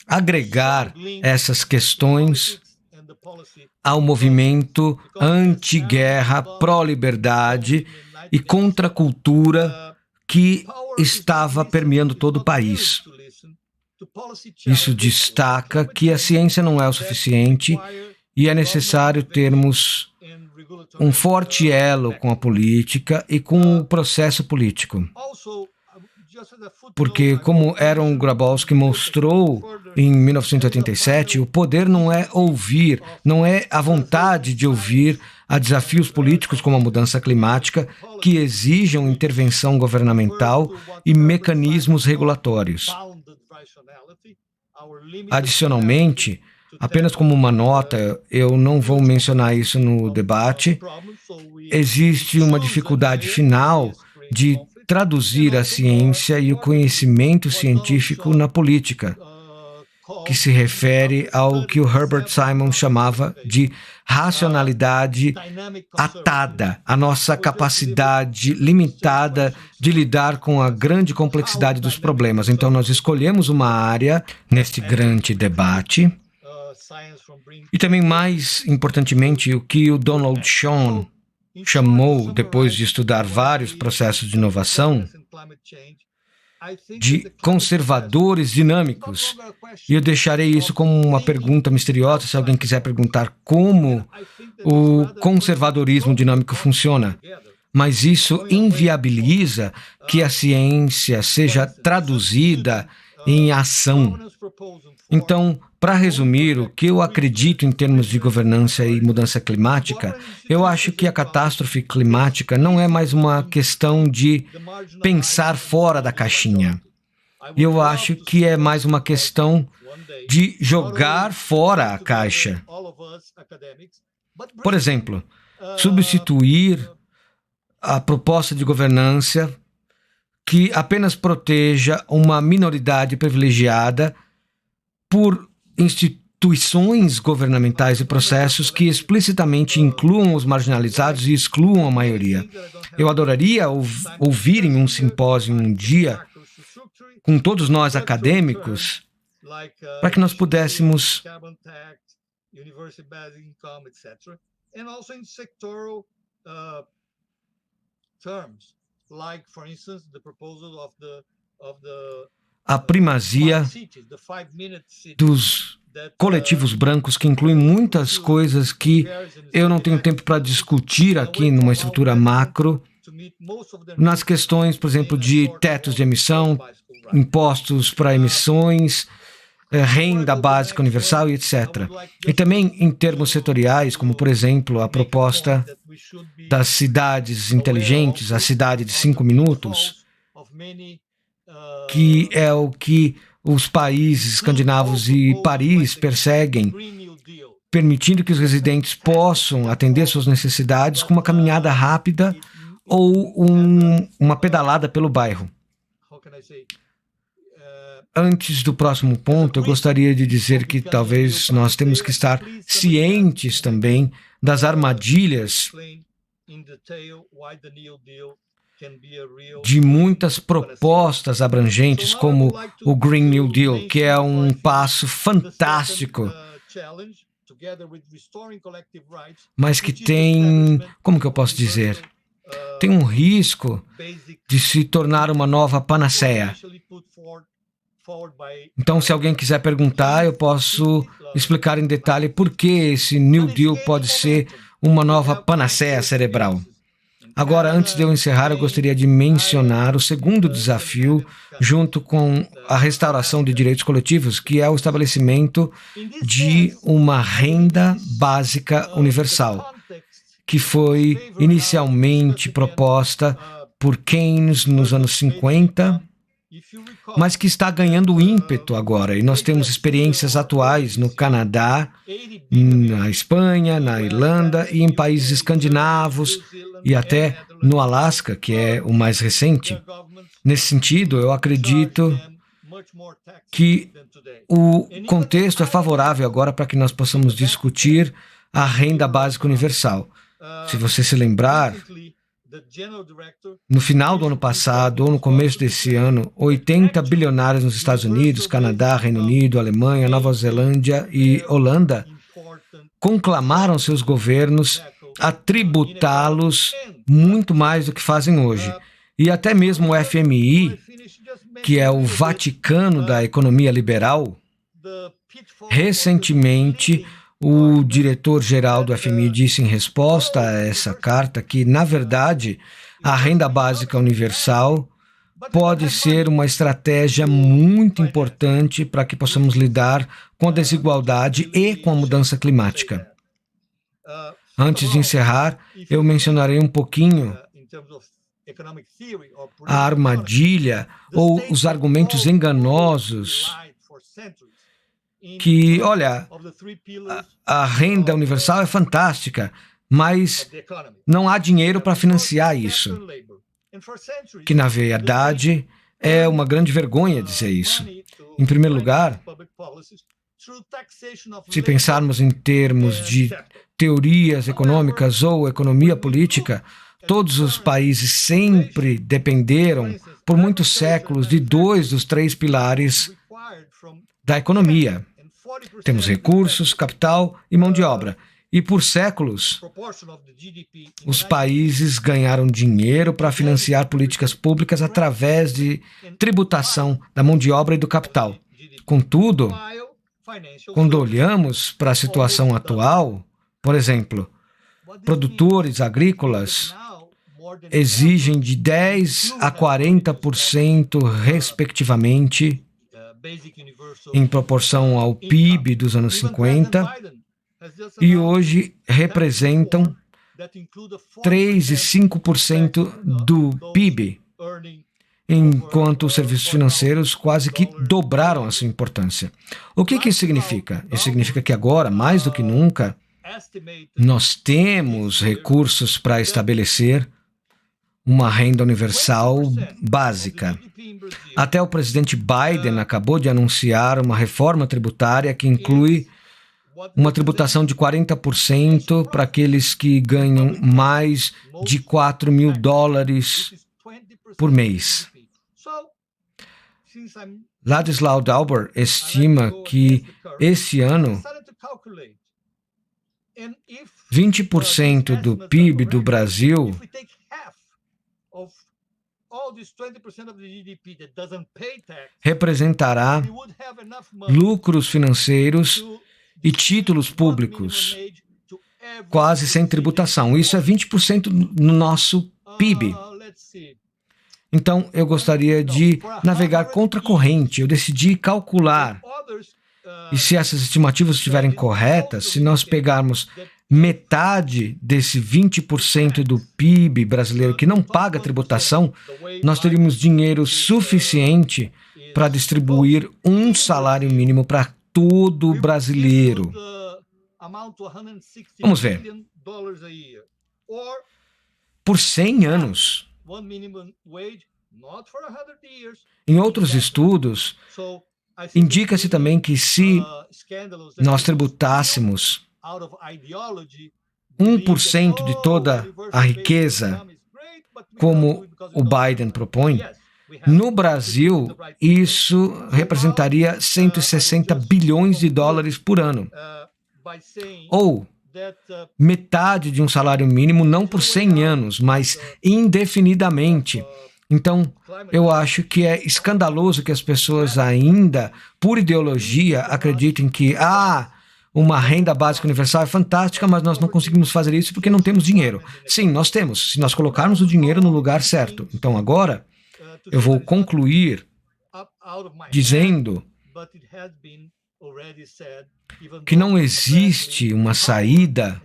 agregar essas questões ao movimento anti-guerra, pró-liberdade e contra a cultura que estava permeando todo o país. Isso destaca que a ciência não é o suficiente e é necessário termos um forte elo com a política e com o processo político. Porque, como Aaron Grabowski mostrou em 1987, o poder não é ouvir, não é a vontade de ouvir a desafios políticos como a mudança climática que exijam intervenção governamental e mecanismos regulatórios. Adicionalmente, apenas como uma nota, eu não vou mencionar isso no debate, existe uma dificuldade final de traduzir a ciência e o conhecimento científico na política, que se refere ao que o Herbert Simon chamava de racionalidade atada, a nossa capacidade limitada de lidar com a grande complexidade dos problemas. Então, nós escolhemos uma área neste grande debate. E também, mais importantemente, o que o Donald Schoen chamou, depois de estudar vários processos de inovação, de conservadores dinâmicos. E eu deixarei isso como uma pergunta misteriosa, se alguém quiser perguntar como o conservadorismo dinâmico funciona. Mas isso inviabiliza que a ciência seja traduzida em ação. Então, para resumir, o que eu acredito em termos de governança e mudança climática, eu acho que a catástrofe climática não é mais uma questão de pensar fora da caixinha. Eu acho que é mais uma questão de jogar fora a caixa. Por exemplo, substituir a proposta de governança que apenas proteja uma minoridade privilegiada por instituições governamentais e processos que explicitamente incluam os marginalizados e excluam a maioria. Eu adoraria ouvir em um simpósio um dia, com todos nós acadêmicos, para que nós pudéssemos a primazia dos coletivos brancos, que incluem muitas coisas que eu não tenho tempo para discutir aqui numa estrutura macro, nas questões, por exemplo, de tetos de emissão, impostos para emissões, renda básica universal e etc. E também em termos setoriais, como, por exemplo, a proposta das cidades inteligentes, a cidade de 5 minutos, que é o que os países escandinavos e Paris perseguem, permitindo que os residentes possam atender suas necessidades com uma caminhada rápida ou uma pedalada pelo bairro. Antes do próximo ponto, eu gostaria de dizer que talvez nós temos que estar cientes também das armadilhas de muitas propostas abrangentes, como o Green New Deal, que é um passo fantástico, mas que tem, como que eu posso dizer, tem um risco de se tornar uma nova panaceia. Então, se alguém quiser perguntar, eu posso explicar em detalhe por que esse New Deal pode ser uma nova panaceia cerebral. Agora, antes de eu encerrar, eu gostaria de mencionar o segundo desafio, junto com a restauração de direitos coletivos, que é o estabelecimento de uma renda básica universal, que foi inicialmente proposta por Keynes nos anos 50, mas que está ganhando ímpeto agora. E nós temos experiências atuais no Canadá, na Espanha, na Irlanda e em países escandinavos e até no Alasca, que é o mais recente. Nesse sentido, eu acredito que o contexto é favorável agora para que nós possamos discutir a renda básica universal. Se você se lembrar, no final do ano passado ou no começo desse ano, 80 bilionários nos Estados Unidos, Canadá, Reino Unido, Alemanha, Nova Zelândia e Holanda conclamaram seus governos a tributá-los muito mais do que fazem hoje. E até mesmo o FMI, que é o Vaticano da economia liberal, recentemente o diretor-geral do FMI disse em resposta a essa carta que, na verdade, a renda básica universal pode ser uma estratégia muito importante para que possamos lidar com a desigualdade e com a mudança climática. Antes de encerrar, eu mencionarei um pouquinho a armadilha ou os argumentos enganosos que, olha, a renda universal é fantástica, mas não há dinheiro para financiar isso. Que, na verdade, é uma grande vergonha dizer isso. Em primeiro lugar, se pensarmos em termos de teorias econômicas ou economia política, todos os países sempre dependeram, por muitos séculos, de 2 dos 3 pilares da economia. Temos recursos, capital e mão de obra. E por séculos, os países ganharam dinheiro para financiar políticas públicas através de tributação da mão de obra e do capital. Contudo, quando olhamos para a situação atual, por exemplo, produtores agrícolas exigem de 10% a 40%, respectivamente, em proporção ao PIB dos anos 50 e hoje representam 3,5% do PIB, enquanto os serviços financeiros quase que dobraram a sua importância. O que isso significa? Isso significa que agora, mais do que nunca, nós temos recursos para estabelecer uma renda universal básica. Até o presidente Biden acabou de anunciar uma reforma tributária que inclui uma tributação de 40% para aqueles que ganham mais de $4.000 por mês. Ladislau Dauber estima que esse ano 20% do PIB do Brasil representará lucros financeiros e títulos públicos, quase sem tributação. Isso é 20% no nosso PIB. Então, eu gostaria de navegar contra a corrente. Eu decidi calcular. E se essas estimativas estiverem corretas, se nós pegarmos metade desse 20% do PIB brasileiro que não paga tributação, nós teríamos dinheiro suficiente para distribuir um salário mínimo para todo brasileiro. Vamos ver. Por 100 anos. Em outros estudos, indica-se também que se nós tributássemos 1% de toda a riqueza, como o Biden propõe, no Brasil, isso representaria 160 bilhões de dólares por ano. Ou metade de um salário mínimo, não por 100 anos, mas indefinidamente. Então, eu acho que é escandaloso que as pessoas ainda, por ideologia, acreditem que uma renda básica universal é fantástica, mas nós não conseguimos fazer isso porque não temos dinheiro. Sim, nós temos, se nós colocarmos o dinheiro no lugar certo. Então, agora, eu vou concluir dizendo que não existe uma saída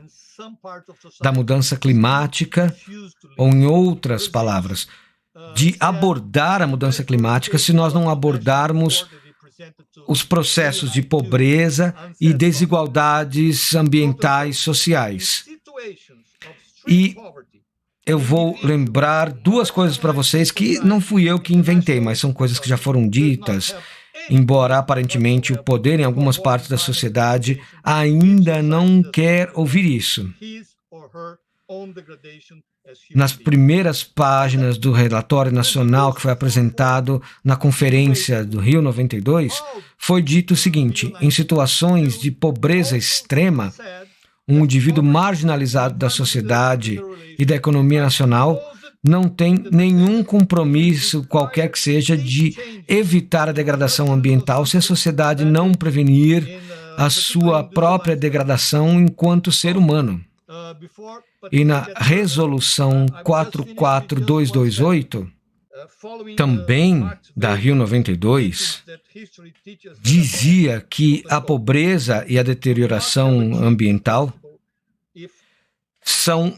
da mudança climática, ou em outras palavras, de abordar a mudança climática se nós não abordarmos os processos de pobreza e desigualdades ambientais sociais. E eu vou lembrar duas coisas para vocês que não fui eu que inventei, mas são coisas que já foram ditas, embora aparentemente o poder em algumas partes da sociedade ainda não quer ouvir isso. Nas primeiras páginas do relatório nacional que foi apresentado na conferência do Rio 92, foi dito o seguinte: em situações de pobreza extrema, um indivíduo marginalizado da sociedade e da economia nacional não tem nenhum compromisso, qualquer que seja, de evitar a degradação ambiental se a sociedade não prevenir a sua própria degradação enquanto ser humano. E na Resolução 44228, também da Rio 92, dizia que a pobreza e a deterioração ambiental são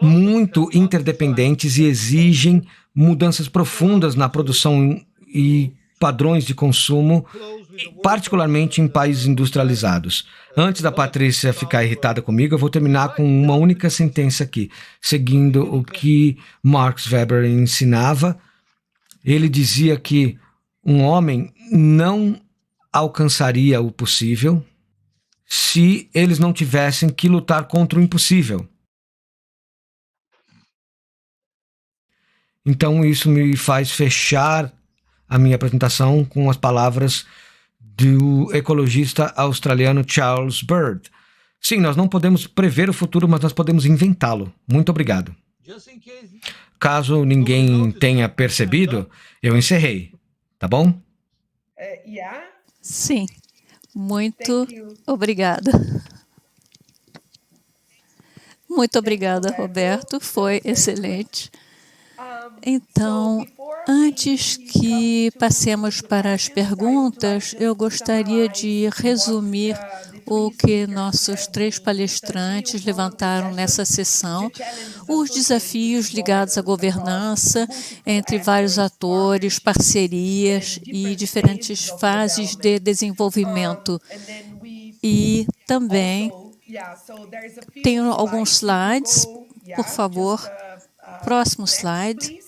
muito interdependentes e exigem mudanças profundas na produção e padrões de consumo, particularmente em países industrializados. Antes da Patrícia ficar irritada comigo, eu vou terminar com uma única sentença aqui, seguindo o que Max Weber ensinava. Ele dizia que um homem não alcançaria o possível se eles não tivessem que lutar contra o impossível. Então, isso me faz fechar a minha apresentação com as palavras do ecologista australiano Charles Bird. Sim, nós não podemos prever o futuro, mas nós podemos inventá-lo. Muito obrigado. Caso ninguém tenha percebido, eu encerrei. Tá bom? Sim. Muito obrigada. Muito obrigada, Roberto. Foi excelente. Então, antes que passemos para as perguntas, eu gostaria de resumir o que nossos 3 palestrantes levantaram nessa sessão, os desafios ligados à governança entre vários atores, parcerias e diferentes fases de desenvolvimento. E também tenho alguns slides, por favor. Próximo slide.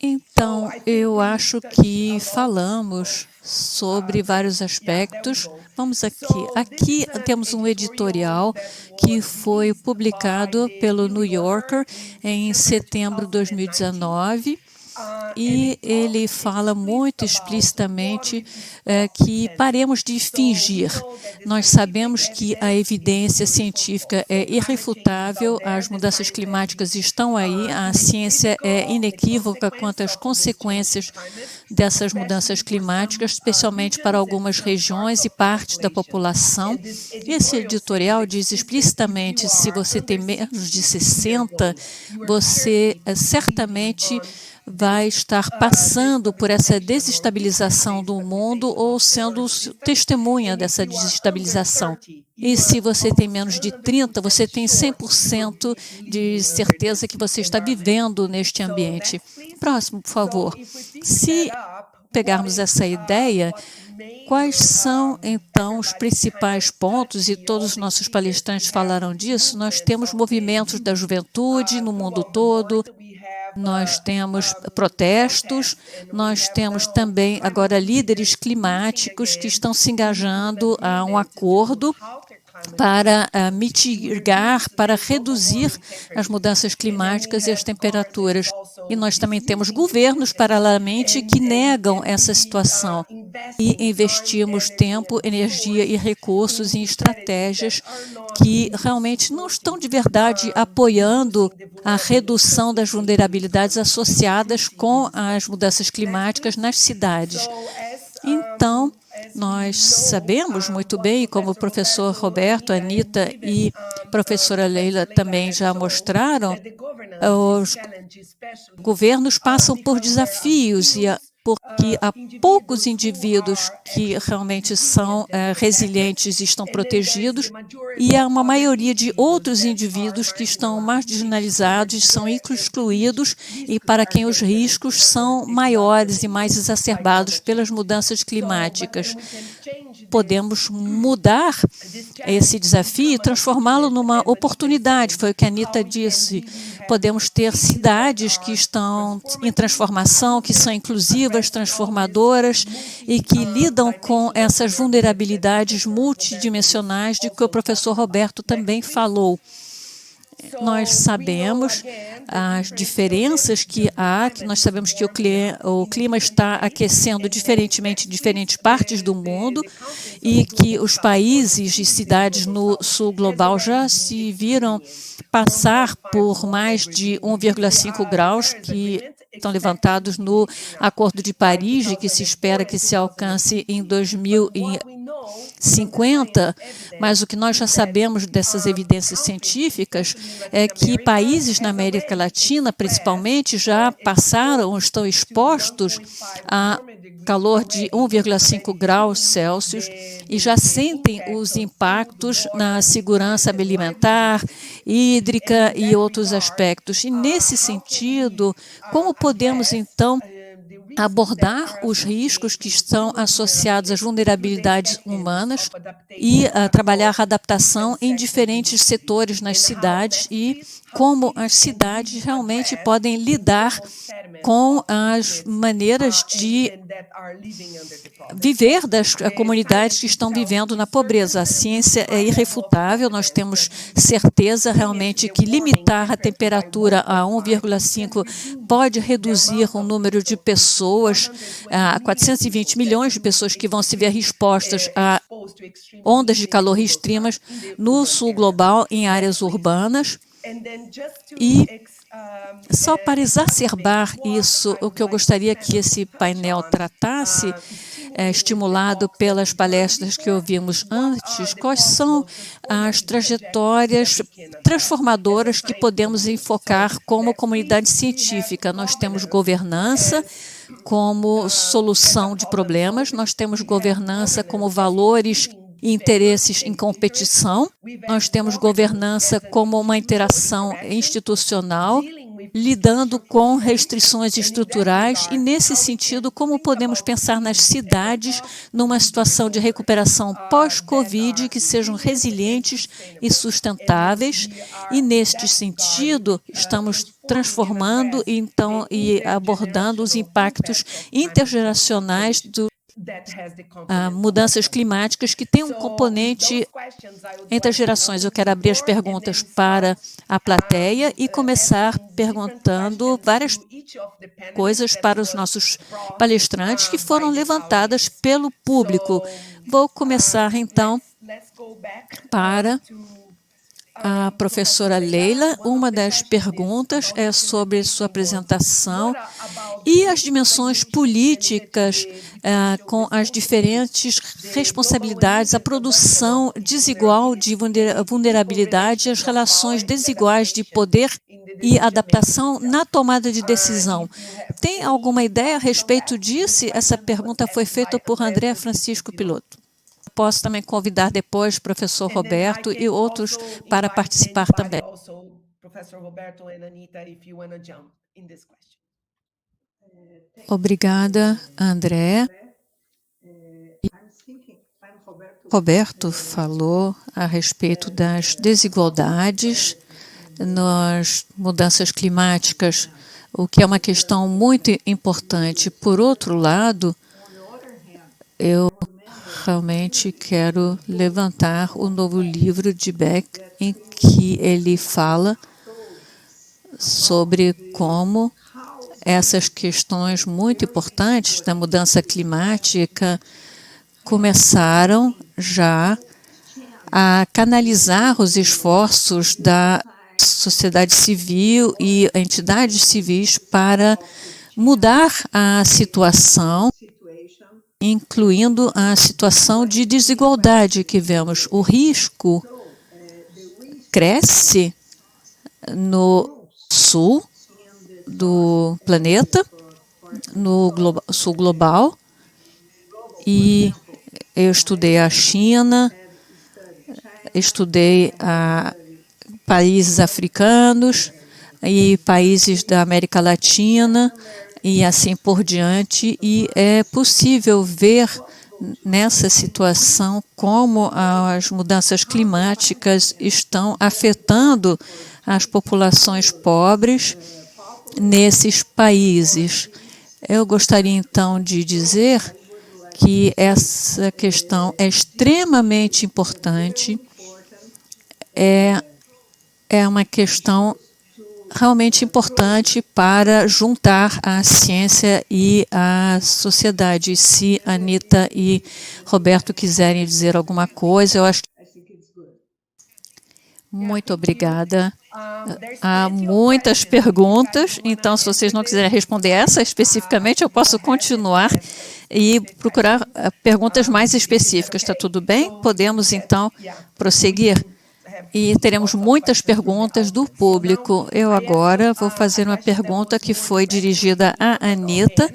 Então, eu acho que falamos sobre vários aspectos. Vamos aqui. Aqui temos um editorial que foi publicado pelo New Yorker em setembro de 2019. E ele fala muito explicitamente que paremos de fingir. Nós sabemos que a evidência científica é irrefutável, as mudanças climáticas estão aí, a ciência é inequívoca quanto às consequências dessas mudanças climáticas, especialmente para algumas regiões e partes da população. Esse editorial diz explicitamente, se você tem menos de 60, você certamente vai estar passando por essa desestabilização do mundo ou sendo testemunha dessa desestabilização. E se você tem menos de 30, você tem 100% de certeza que você está vivendo neste ambiente. Próximo, por favor. Se pegarmos essa ideia, quais são, então, os principais pontos, e todos os nossos palestrantes falaram disso, nós temos movimentos da juventude no mundo todo, nós temos protestos, nós temos também agora líderes climáticos que estão se engajando a um acordo para mitigar, para reduzir as mudanças climáticas e as temperaturas. E nós também temos governos, paralelamente, que negam essa situação. E investimos tempo, energia e recursos em estratégias que realmente não estão de verdade apoiando a redução das vulnerabilidades associadas com as mudanças climáticas nas cidades. Então, nós sabemos muito bem, como o professor Roberto, a Anita e a professora Leila também já mostraram, os governos passam por desafios porque há poucos indivíduos que realmente são resilientes e estão protegidos, e há uma maioria de outros indivíduos que estão marginalizados, são excluídos e para quem os riscos são maiores e mais exacerbados pelas mudanças climáticas. Podemos mudar esse desafio e transformá-lo numa oportunidade, foi o que a Anita disse. Podemos ter cidades que estão em transformação, que são inclusivas, transformadoras e que lidam com essas vulnerabilidades multidimensionais de que o professor Roberto também falou. Nós sabemos as diferenças que há, que nós sabemos que o clima está aquecendo diferentemente em diferentes partes do mundo e que os países e cidades no sul global já se viram passar por mais de 1,5 graus que estão levantados no Acordo de Paris e que se espera que se alcance em 2050, mas o que nós já sabemos dessas evidências científicas é que países na América Latina, principalmente, já passaram, estão expostos a calor de 1,5 graus Celsius e já sentem os impactos na segurança alimentar, hídrica e outros aspectos. E, nesse sentido, como podemos, então, abordar os riscos que estão associados às vulnerabilidades humanas e trabalhar a adaptação em diferentes setores nas cidades e como as cidades realmente podem lidar com as maneiras de viver das comunidades que estão vivendo na pobreza. A ciência é irrefutável, nós temos certeza realmente que limitar a temperatura a 1,5 pode reduzir o número de pessoas, a 420 milhões de pessoas que vão se ver expostas a ondas de calor extremas no sul global em áreas urbanas. E só para exacerbar isso, o que eu gostaria que esse painel tratasse estimulado pelas palestras que ouvimos antes, quais são as trajetórias transformadoras que podemos enfocar como comunidade científica. Nós temos governança como solução de problemas, nós temos governança como valores e interesses em competição, nós temos governança como uma interação institucional, lidando com restrições estruturais e, nesse sentido, como podemos pensar nas cidades numa situação de recuperação pós-Covid que sejam resilientes e sustentáveis. E, neste sentido, estamos transformando então e abordando os impactos intergeracionais mudanças climáticas que tem um componente entre as gerações. Eu quero abrir as perguntas para a plateia e começar perguntando várias coisas para os nossos palestrantes que foram levantadas pelo público. Vou começar, então, para a professora Leila. Uma das perguntas é sobre sua apresentação e as dimensões políticas com as diferentes responsabilidades, a produção desigual de vulnerabilidade, as relações desiguais de poder e adaptação na tomada de decisão. Tem alguma ideia a respeito disso? Essa pergunta foi feita por André Francisco Piloto. Posso também convidar depois o professor Roberto e outros para participar também. Obrigada, André. Roberto falou a respeito das desigualdades nas mudanças climáticas, o que é uma questão muito importante. Por outro lado, eu realmente quero levantar o novo livro de Beck, em que ele fala sobre como essas questões muito importantes da mudança climática começaram já a canalizar os esforços da sociedade civil e entidades civis para mudar a situação, incluindo a situação de desigualdade que vemos. O risco cresce no sul do planeta, no sul global, e eu estudei a China, estudei países africanos e países da América Latina, e assim por diante, e é possível ver nessa situação como as mudanças climáticas estão afetando as populações pobres nesses países. Eu gostaria então de dizer que essa questão é extremamente importante, é uma questão realmente importante para juntar a ciência e a sociedade. Se Anita e Roberto quiserem dizer alguma coisa, eu acho que... Muito obrigada. Há muitas perguntas, então se vocês não quiserem responder essa especificamente, eu posso continuar e procurar perguntas mais específicas. Está tudo bem? Podemos então prosseguir? E teremos muitas perguntas do público. Eu agora vou fazer uma pergunta que foi dirigida à Anita,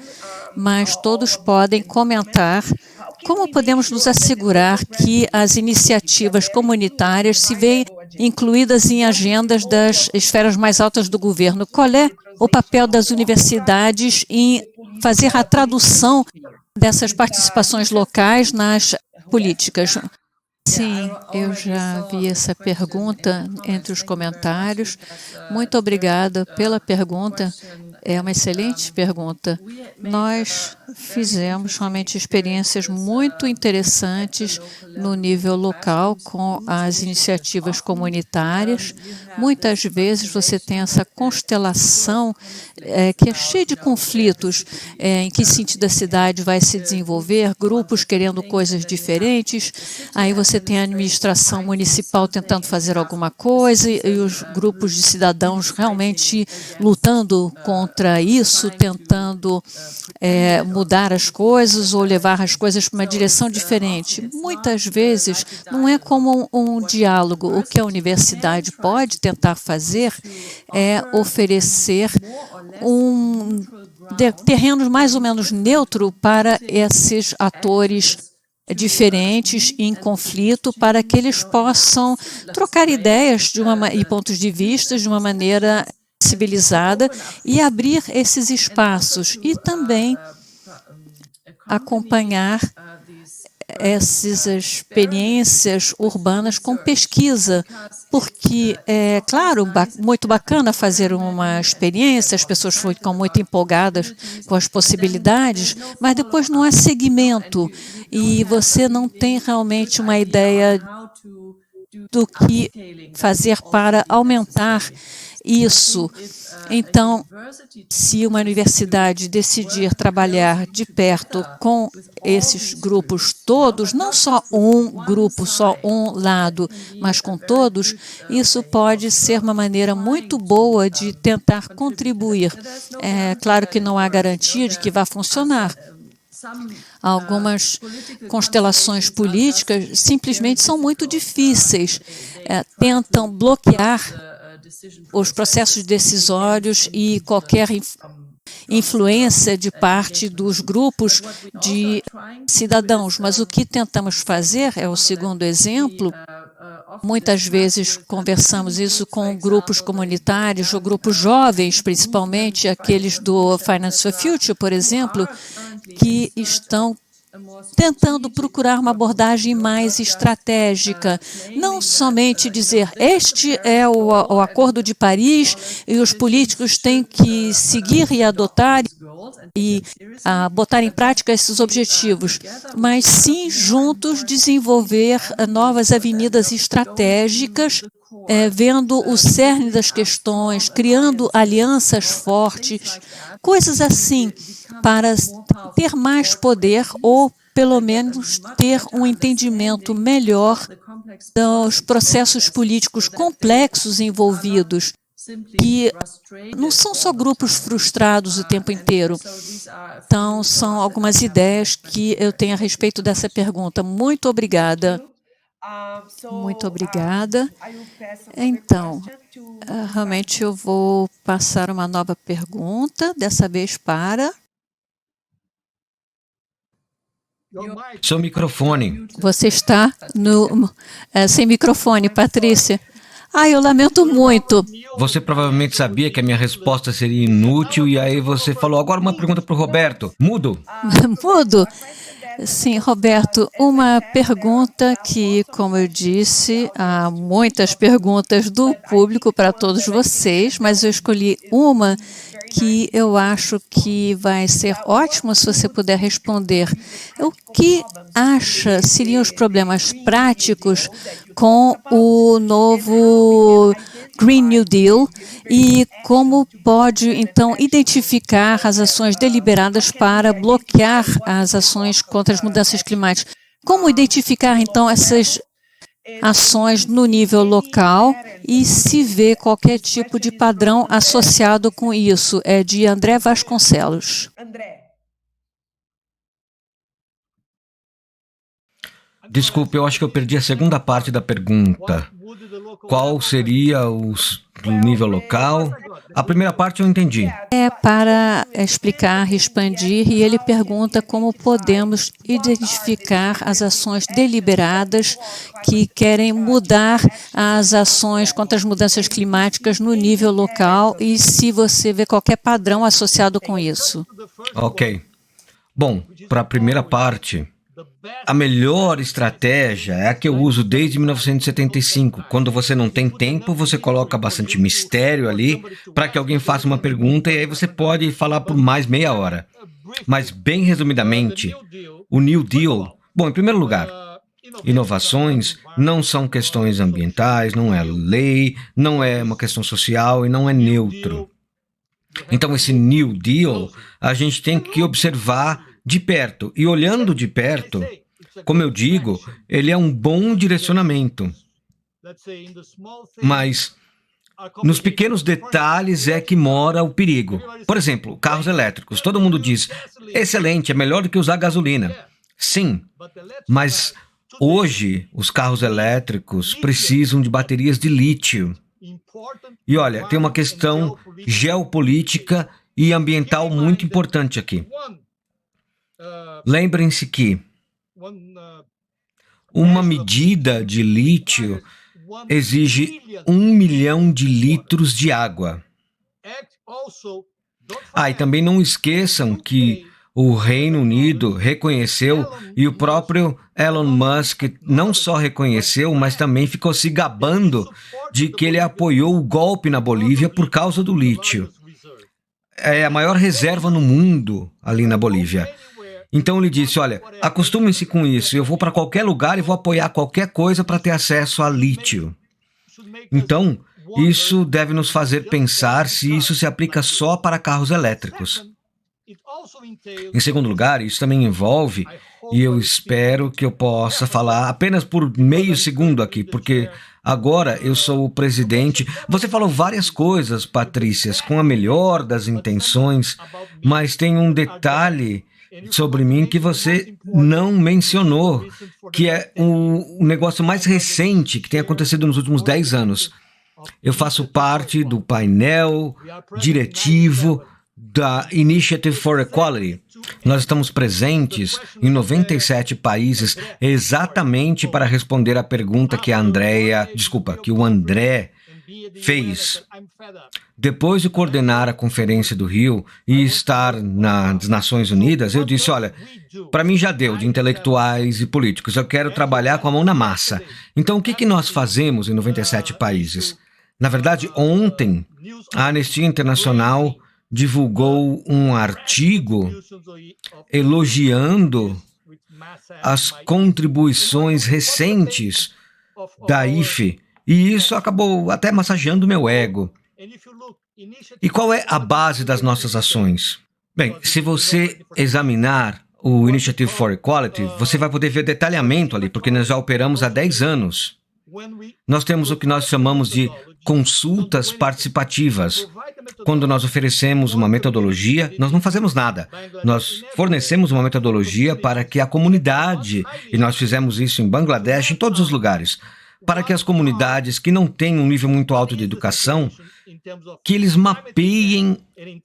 mas todos podem comentar. Como podemos nos assegurar que as iniciativas comunitárias se veem incluídas em agendas das esferas mais altas do governo? Qual é o papel das universidades em fazer a tradução dessas participações locais nas políticas? Sim, eu já vi essa pergunta entre os comentários. Muito obrigada pela pergunta. É uma excelente pergunta. Nós fizemos realmente experiências muito interessantes no nível local com as iniciativas comunitárias. Muitas vezes você tem essa constelação que é cheia de conflitos, em que sentido a cidade vai se desenvolver, grupos querendo coisas diferentes, aí você tem a administração municipal tentando fazer alguma coisa e os grupos de cidadãos realmente lutando contra contra isso, tentando mudar as coisas ou levar as coisas para uma direção diferente. Muitas vezes não é como um diálogo. O que a universidade pode tentar fazer é oferecer terrenos mais ou menos neutro para esses atores diferentes em conflito, para que eles possam trocar ideias e pontos de vista de uma maneira civilizada e abrir esses espaços e também acompanhar essas experiências urbanas com pesquisa, porque é claro, muito bacana fazer uma experiência, as pessoas ficam muito empolgadas com as possibilidades, mas depois não há seguimento e você não tem realmente uma ideia do que fazer para aumentar isso. Então, se uma universidade decidir trabalhar de perto com esses grupos todos, não só um grupo, só um lado, mas com todos, isso pode ser uma maneira muito boa de tentar contribuir. É claro que não há garantia de que vai funcionar. Algumas constelações políticas simplesmente são muito difíceis, tentam bloquear os processos decisórios e qualquer influência de parte dos grupos de cidadãos. Mas o que tentamos fazer, é o segundo exemplo, muitas vezes conversamos isso com grupos comunitários ou grupos jovens, principalmente aqueles do Finance for Future, por exemplo, que estão tentando procurar uma abordagem mais estratégica, não somente dizer este é o Acordo de Paris e os políticos têm que seguir e adotar e botar em prática esses objetivos, mas sim juntos desenvolver novas avenidas estratégicas, vendo o cerne das questões, criando alianças fortes, coisas assim, para ter mais poder ou, pelo menos, ter um entendimento melhor dos processos políticos complexos envolvidos, que não são só grupos frustrados o tempo inteiro. Então, são algumas ideias que eu tenho a respeito dessa pergunta. Muito obrigada. Muito obrigada. Então, realmente eu vou passar uma nova pergunta, dessa vez para... Seu microfone. Você está sem microfone, Patrícia. Eu lamento muito. Você provavelmente sabia que a minha resposta seria inútil e aí você falou, agora uma pergunta para o Roberto. Mudo? Mudo? Sim, Roberto, uma pergunta que, como eu disse, há muitas perguntas do público para todos vocês, mas eu escolhi uma que eu acho que vai ser ótimo se você puder responder. O que acha seriam os problemas práticos com o novo Green New Deal e como pode, então, identificar as ações deliberadas para bloquear as ações contra as mudanças climáticas? Como identificar, então, essas ações no nível local e se vê qualquer tipo de padrão associado com isso? É de André Vasconcelos. Desculpe, eu acho que eu perdi a segunda parte da pergunta. Qual seria o nível local? A primeira parte eu entendi. É para explicar, expandir, e ele pergunta como podemos identificar as ações deliberadas que querem mudar as ações contra as mudanças climáticas no nível local e se você vê qualquer padrão associado com isso. Ok. Bom, para a primeira parte, a melhor estratégia é a que eu uso desde 1975. Quando você não tem tempo, você coloca bastante mistério ali para que alguém faça uma pergunta e aí você pode falar por mais meia hora. Mas, bem resumidamente, o New Deal... Bom, em primeiro lugar, inovações não são questões ambientais, não é lei, não é uma questão social e não é neutro. Então, esse New Deal, a gente tem que observar de perto. E olhando de perto, como eu digo, ele é um bom direcionamento. Mas nos pequenos detalhes é que mora o perigo. Por exemplo, carros elétricos. Todo mundo diz, excelente, é melhor do que usar gasolina. Sim, mas hoje os carros elétricos precisam de baterias de lítio. E olha, tem uma questão geopolítica e ambiental muito importante aqui. Lembrem-se que uma medida de lítio exige 1 milhão de litros de água. E também não esqueçam que o Reino Unido reconheceu e o próprio Elon Musk não só reconheceu, mas também ficou se gabando de que ele apoiou o golpe na Bolívia por causa do lítio. É a maior reserva no mundo ali na Bolívia. Então ele disse, olha, acostumem-se com isso, eu vou para qualquer lugar e vou apoiar qualquer coisa para ter acesso a lítio. Então, isso deve nos fazer pensar se isso se aplica só para carros elétricos. Em segundo lugar, isso também envolve, e eu espero que eu possa falar apenas por meio segundo aqui, porque agora eu sou o presidente. Você falou várias coisas, Patrícia, com a melhor das intenções, mas tem um detalhe sobre mim que você não mencionou, que é o negócio mais recente que tem acontecido nos últimos 10 anos. Eu faço parte do painel diretivo da Initiative for Equality. Nós estamos presentes em 97 países exatamente para responder à pergunta que o André fez. Depois de coordenar a Conferência do Rio e estar nas Nações Unidas, eu disse, olha, para mim já deu de intelectuais e políticos, eu quero trabalhar com a mão na massa. Então, o que nós fazemos em 97 países? Na verdade, ontem, a Anistia Internacional divulgou um artigo elogiando as contribuições recentes da IFE, e isso acabou até massageando meu ego. E qual é a base das nossas ações? Bem, se você examinar o Initiative for Equality, você vai poder ver detalhamento ali, porque nós já operamos há 10 anos. Nós temos o que nós chamamos de consultas participativas. Quando nós oferecemos uma metodologia, nós não fazemos nada. Nós fornecemos uma metodologia para que a comunidade, e nós fizemos isso em Bangladesh, em todos os lugares, para que as comunidades que não têm um nível muito alto de educação, que eles mapeiem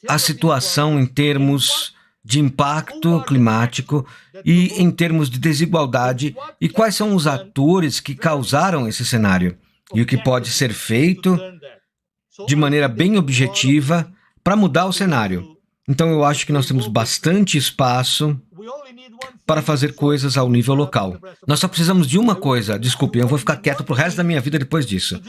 a situação em termos de impacto climático e em termos de desigualdade e quais são os atores que causaram esse cenário e o que pode ser feito de maneira bem objetiva para mudar o cenário. Então eu acho que nós temos bastante espaço para fazer coisas ao nível local. Nós só precisamos de uma coisa, desculpe, eu vou ficar quieto pro resto da minha vida depois disso.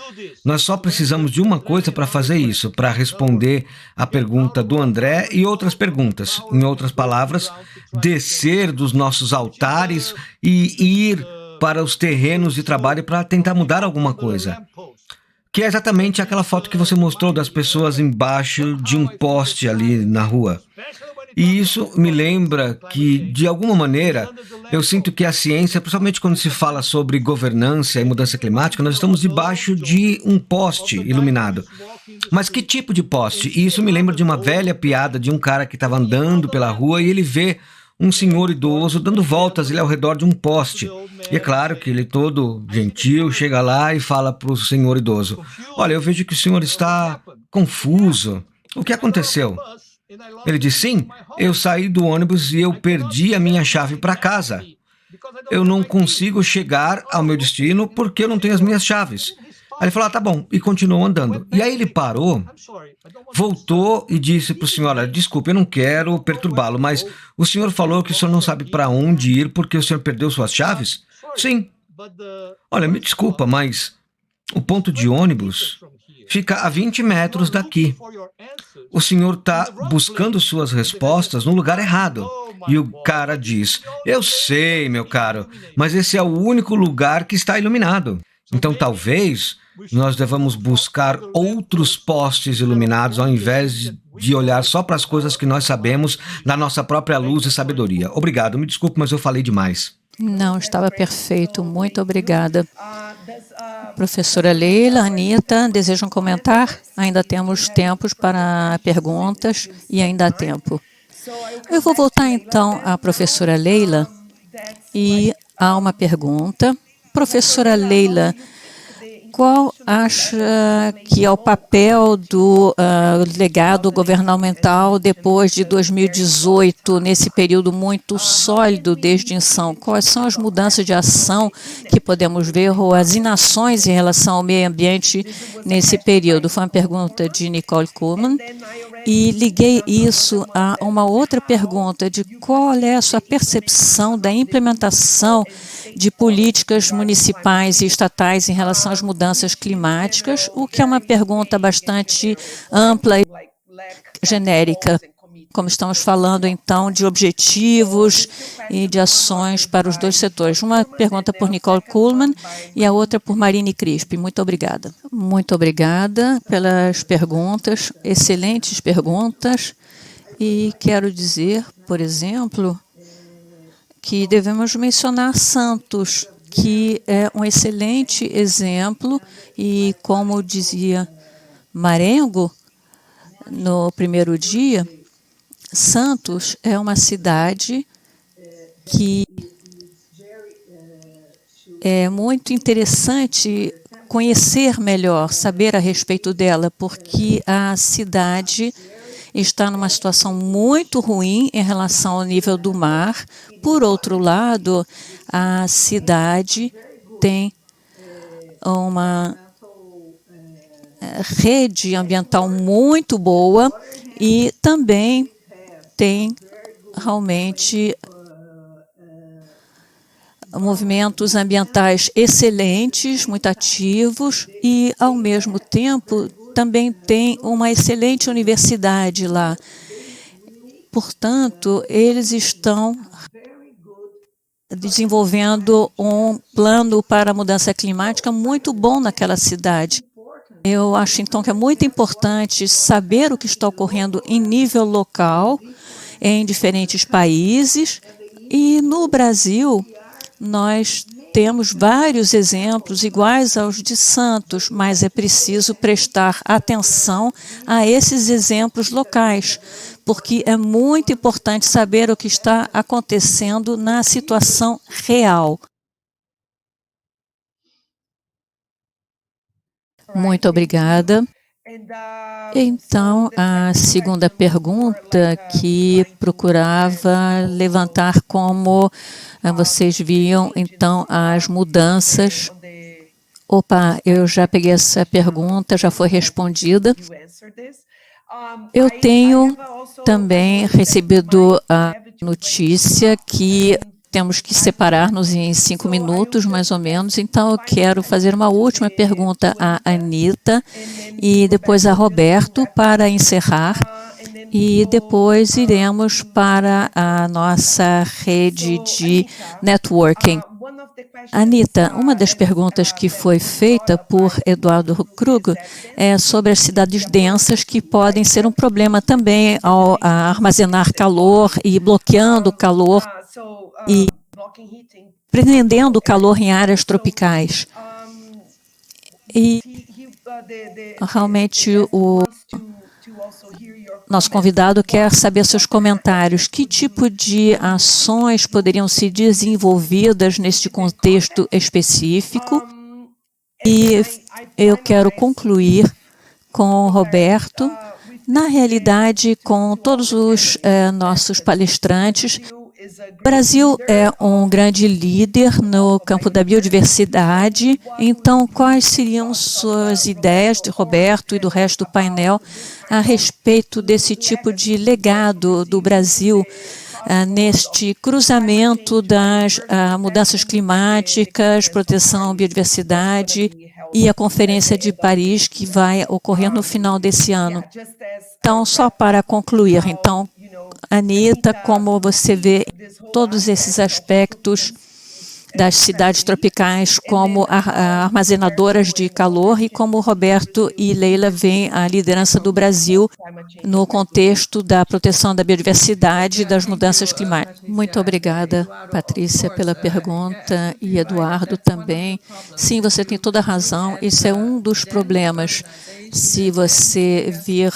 Nós só precisamos de uma coisa para fazer isso, para responder a pergunta do André e outras perguntas. Em outras palavras, descer dos nossos altares e ir para os terrenos de trabalho para tentar mudar alguma coisa. Que é exatamente aquela foto que você mostrou das pessoas embaixo de um poste ali na rua. E isso me lembra que, de alguma maneira, eu sinto que a ciência, principalmente quando se fala sobre governança e mudança climática, nós estamos debaixo de um poste iluminado. Mas que tipo de poste? E isso me lembra de uma velha piada de um cara que estava andando pela rua e ele vê um senhor idoso dando voltas ao redor de um poste. E é claro que ele, todo gentil, chega lá e fala para o senhor idoso, olha, eu vejo que o senhor está confuso. O que aconteceu? Ele diz, sim, eu saí do ônibus e eu perdi a minha chave para casa. Eu não consigo chegar ao meu destino porque eu não tenho as minhas chaves. Aí ele falou, tá bom, e continuou andando. E aí ele parou, voltou e disse para o senhor, olha, desculpe, eu não quero perturbá-lo, mas o senhor falou que o senhor não sabe para onde ir porque o senhor perdeu suas chaves? Sim. Olha, me desculpa, mas o ponto de ônibus fica a 20 metros daqui. O senhor está buscando suas respostas no lugar errado. E o cara diz, eu sei, meu caro, mas esse é o único lugar que está iluminado. Então, talvez nós devamos buscar outros postes iluminados ao invés de olhar só para as coisas que nós sabemos na nossa própria luz e sabedoria. Obrigado, me desculpe, mas eu falei demais. Não, estava perfeito. Muito obrigada. Professora Leila, Anita, desejam comentar? Ainda temos tempos para perguntas e ainda há tempo. Eu vou voltar então à professora Leila e há uma pergunta. Professora Leila, qual acha que é o papel do legado governamental depois de 2018, nesse período muito sólido desde então? Quais são as mudanças de ação que podemos ver ou as inações em relação ao meio ambiente nesse período? Foi uma pergunta de Nicole Kuhlman. E liguei isso a uma outra pergunta de qual é a sua percepção da implementação de políticas municipais e estatais em relação às mudanças climáticas, o que é uma pergunta bastante ampla e genérica, como estamos falando, então, de objetivos e de ações para os dois setores. Uma pergunta por Nicole Kuhlman e a outra por Marine Crispi. Muito obrigada. Muito obrigada pelas perguntas, excelentes perguntas. E quero dizer, por exemplo, que devemos mencionar Santos, que é um excelente exemplo e, como dizia Marengo no primeiro dia, Santos é uma cidade que é muito interessante conhecer melhor, saber a respeito dela, porque a cidade está numa situação muito ruim em relação ao nível do mar. Por outro lado, a cidade tem uma rede ambiental muito boa e também tem realmente movimentos ambientais excelentes, muito ativos e, ao mesmo tempo, também tem uma excelente universidade lá. Portanto, eles estão desenvolvendo um plano para a mudança climática muito bom naquela cidade. Eu acho, então, que é muito importante saber o que está ocorrendo em nível local, em diferentes países. E no Brasil, nós temos vários exemplos iguais aos de Santos, mas é preciso prestar atenção a esses exemplos locais, porque é muito importante saber o que está acontecendo na situação real. Muito obrigada. Então, a segunda pergunta que procurava levantar como vocês viam, então, as mudanças. Opa, eu já peguei essa pergunta, já foi respondida. Eu tenho também recebido a notícia que temos que separar-nos em 5 minutos, mais ou menos. Então, eu quero fazer uma última pergunta à Anita e depois a Roberto para encerrar. E depois iremos para a nossa rede de networking. Anita, uma das perguntas que foi feita por Eduardo Krug é sobre as cidades densas que podem ser um problema também ao armazenar calor e bloqueando o calor e prendendo o calor em áreas tropicais. E realmente o nosso convidado quer saber seus comentários. Que tipo de ações poderiam ser desenvolvidas neste contexto específico? E eu quero concluir com o Roberto. Na realidade, com todos os nossos palestrantes, o Brasil é um grande líder no campo da biodiversidade. Então, quais seriam suas ideias, de Roberto e do resto do painel, a respeito desse tipo de legado do Brasil neste cruzamento das mudanças climáticas, proteção à biodiversidade e a Conferência de Paris, que vai ocorrer no final desse ano? Então, só para concluir, então, Anita, como você vê todos esses aspectos das cidades tropicais como armazenadoras de calor e como Roberto e Leila veem a liderança do Brasil no contexto da proteção da biodiversidade e das mudanças climáticas. Muito obrigada, Patrícia, pela pergunta e Eduardo também. Sim, você tem toda a razão. Esse é um dos problemas. Se você vir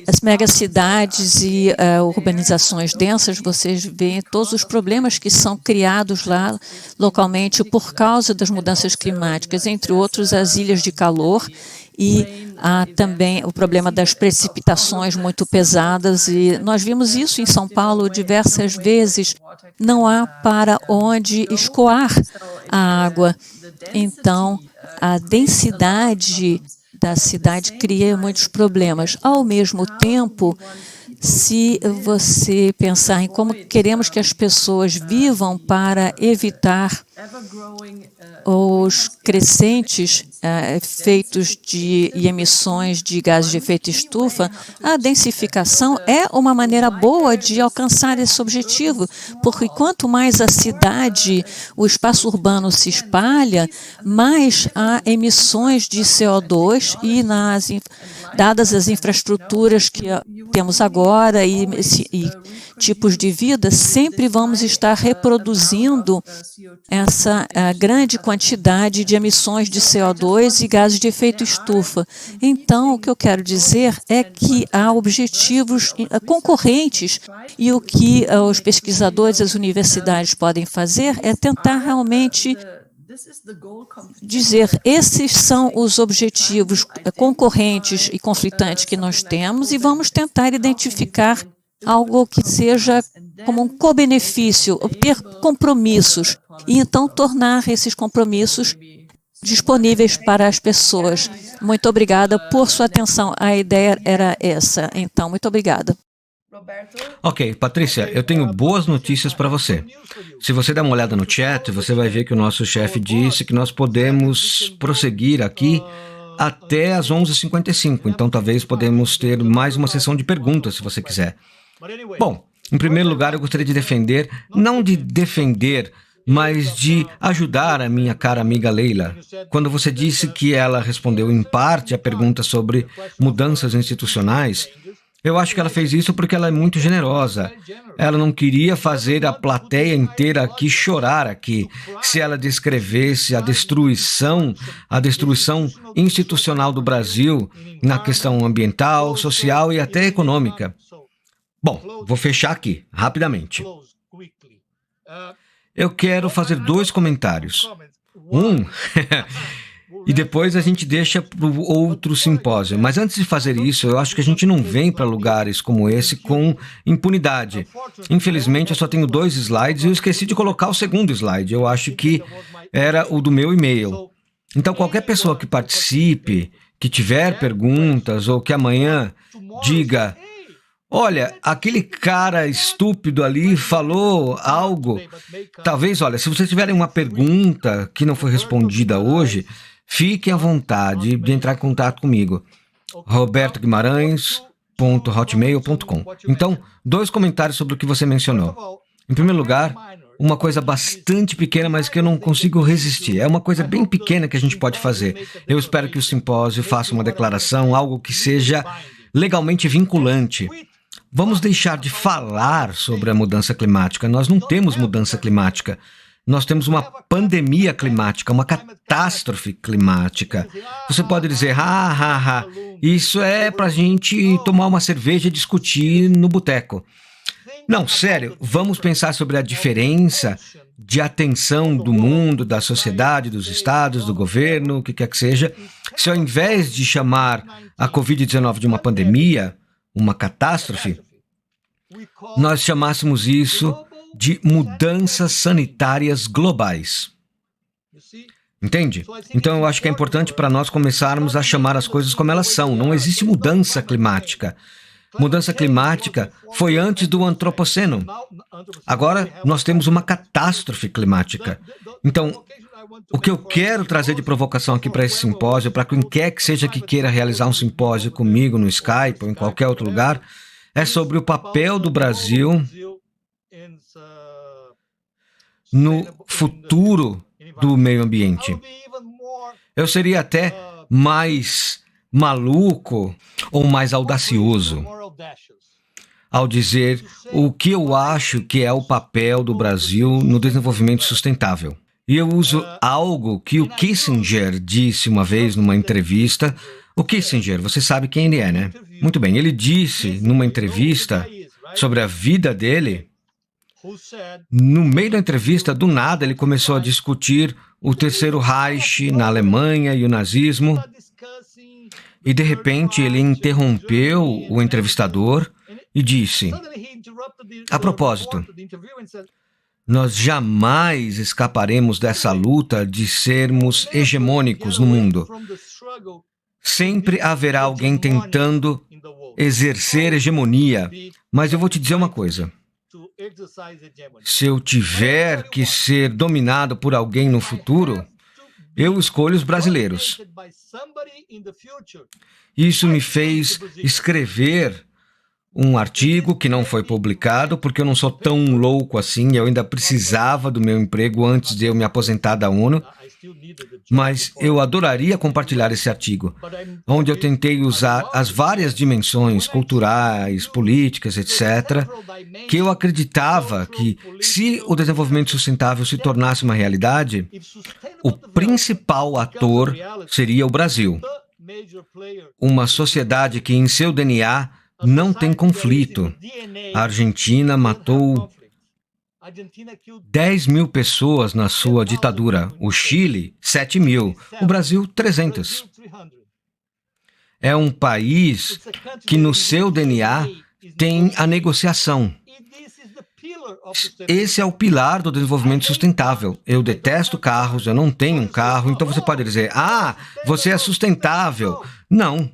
as megacidades e urbanizações densas, vocês veem todos os problemas que são criados lá localmente por causa das mudanças climáticas, entre outros as ilhas de calor e há também o problema das precipitações muito pesadas, e nós vimos isso em São Paulo diversas vezes. Não há para onde escoar a água. Então, a densidade da cidade cria muitos problemas. Ao mesmo tempo, se você pensar em como queremos que as pessoas vivam para evitar os crescentes efeitos e emissões de gases de efeito estufa, a densificação é uma maneira boa de alcançar esse objetivo, porque quanto mais a cidade, o espaço urbano se espalha, mais há emissões de CO2 e dadas as infraestruturas que temos agora e tipos de vida, sempre vamos estar reproduzindo essa grande quantidade de emissões de CO2 e gases de efeito estufa. Então, o que eu quero dizer é que há objetivos concorrentes e o que os pesquisadores e as universidades podem fazer é tentar realmente dizer, esses são os objetivos concorrentes e conflitantes que nós temos e vamos tentar identificar algo que seja como um co-benefício, ter compromissos e então tornar esses compromissos disponíveis para as pessoas. Muito obrigada por sua atenção. A ideia era essa. Então, muito obrigada. Ok, Patrícia, eu tenho boas notícias para você. Se você der uma olhada no chat, você vai ver que o nosso chefe disse que nós podemos prosseguir aqui até às 11h55, então talvez podemos ter mais uma sessão de perguntas, se você quiser. Bom, em primeiro lugar, eu gostaria de defender, não de defender, mas de ajudar a minha cara amiga Leila. Quando você disse que ela respondeu em parte a pergunta sobre mudanças institucionais, eu acho que ela fez isso porque ela é muito generosa. Ela não queria fazer a plateia inteira aqui chorar aqui, se ela descrevesse a destruição institucional do Brasil na questão ambiental, social e até econômica. Bom, vou fechar aqui, rapidamente. Eu quero fazer 2 comentários. E depois a gente deixa para o outro simpósio. Mas antes de fazer isso, eu acho que a gente não vem para lugares como esse com impunidade. Infelizmente, eu só tenho 2 slides e eu esqueci de colocar o segundo slide. Eu acho que era o do meu e-mail. Então, qualquer pessoa que participe, que tiver perguntas ou que amanhã diga: olha, aquele cara estúpido ali falou algo. Talvez, olha, se vocês tiverem uma pergunta que não foi respondida hoje, fiquem à vontade de entrar em contato comigo. robertoguimarães.hotmail.com. Então, 2 comentários sobre o que você mencionou. Em primeiro lugar, uma coisa bastante pequena, mas que eu não consigo resistir. É uma coisa bem pequena que a gente pode fazer. Eu espero que o simpósio faça uma declaração, algo que seja legalmente vinculante. Vamos deixar de falar sobre a mudança climática. Nós não temos mudança climática. Nós temos uma pandemia climática, uma catástrofe climática. Você pode dizer, isso é para a gente tomar uma cerveja e discutir no boteco. Não, sério, vamos pensar sobre a diferença de atenção do mundo, da sociedade, dos estados, do governo, o que quer que seja. Se ao invés de chamar a Covid-19 de uma pandemia, uma catástrofe, nós chamássemos isso de mudanças sanitárias globais. Entende? Então eu acho que é importante para nós começarmos a chamar as coisas como elas são. Não existe mudança climática. Mudança climática foi antes do antropoceno. Agora nós temos uma catástrofe climática. Então, o que eu quero trazer de provocação aqui para esse simpósio, para quem quer que seja que queira realizar um simpósio comigo no Skype ou em qualquer outro lugar, é sobre o papel do Brasil no futuro do meio ambiente. Eu seria até mais maluco ou mais audacioso ao dizer o que eu acho que é o papel do Brasil no desenvolvimento sustentável. E eu uso algo que o Kissinger disse uma vez numa entrevista. O Kissinger, você sabe quem ele é, né? Muito bem, ele disse numa entrevista sobre a vida dele. No meio da entrevista, do nada, ele começou a discutir o Terceiro Reich na Alemanha e o nazismo. E, de repente, ele interrompeu o entrevistador e disse: a propósito, nós jamais escaparemos dessa luta de sermos hegemônicos no mundo. Sempre haverá alguém tentando exercer hegemonia. Mas eu vou te dizer uma coisa. Se eu tiver que ser dominado por alguém no futuro, eu escolho os brasileiros. Isso me fez escrever um artigo que não foi publicado, porque eu não sou tão louco assim, eu ainda precisava do meu emprego antes de eu me aposentar da ONU, mas eu adoraria compartilhar esse artigo, onde eu tentei usar as várias dimensões culturais, políticas, etc., que eu acreditava que, se o desenvolvimento sustentável se tornasse uma realidade, o principal ator seria o Brasil. Uma sociedade que, em seu DNA, não tem conflito. A Argentina matou 10 mil pessoas na sua ditadura. O Chile, 7 mil. O Brasil, 300. É um país que, no seu DNA, tem a negociação. Esse é o pilar do desenvolvimento sustentável. Eu detesto carros, eu não tenho um carro, então você pode dizer, você é sustentável. Não.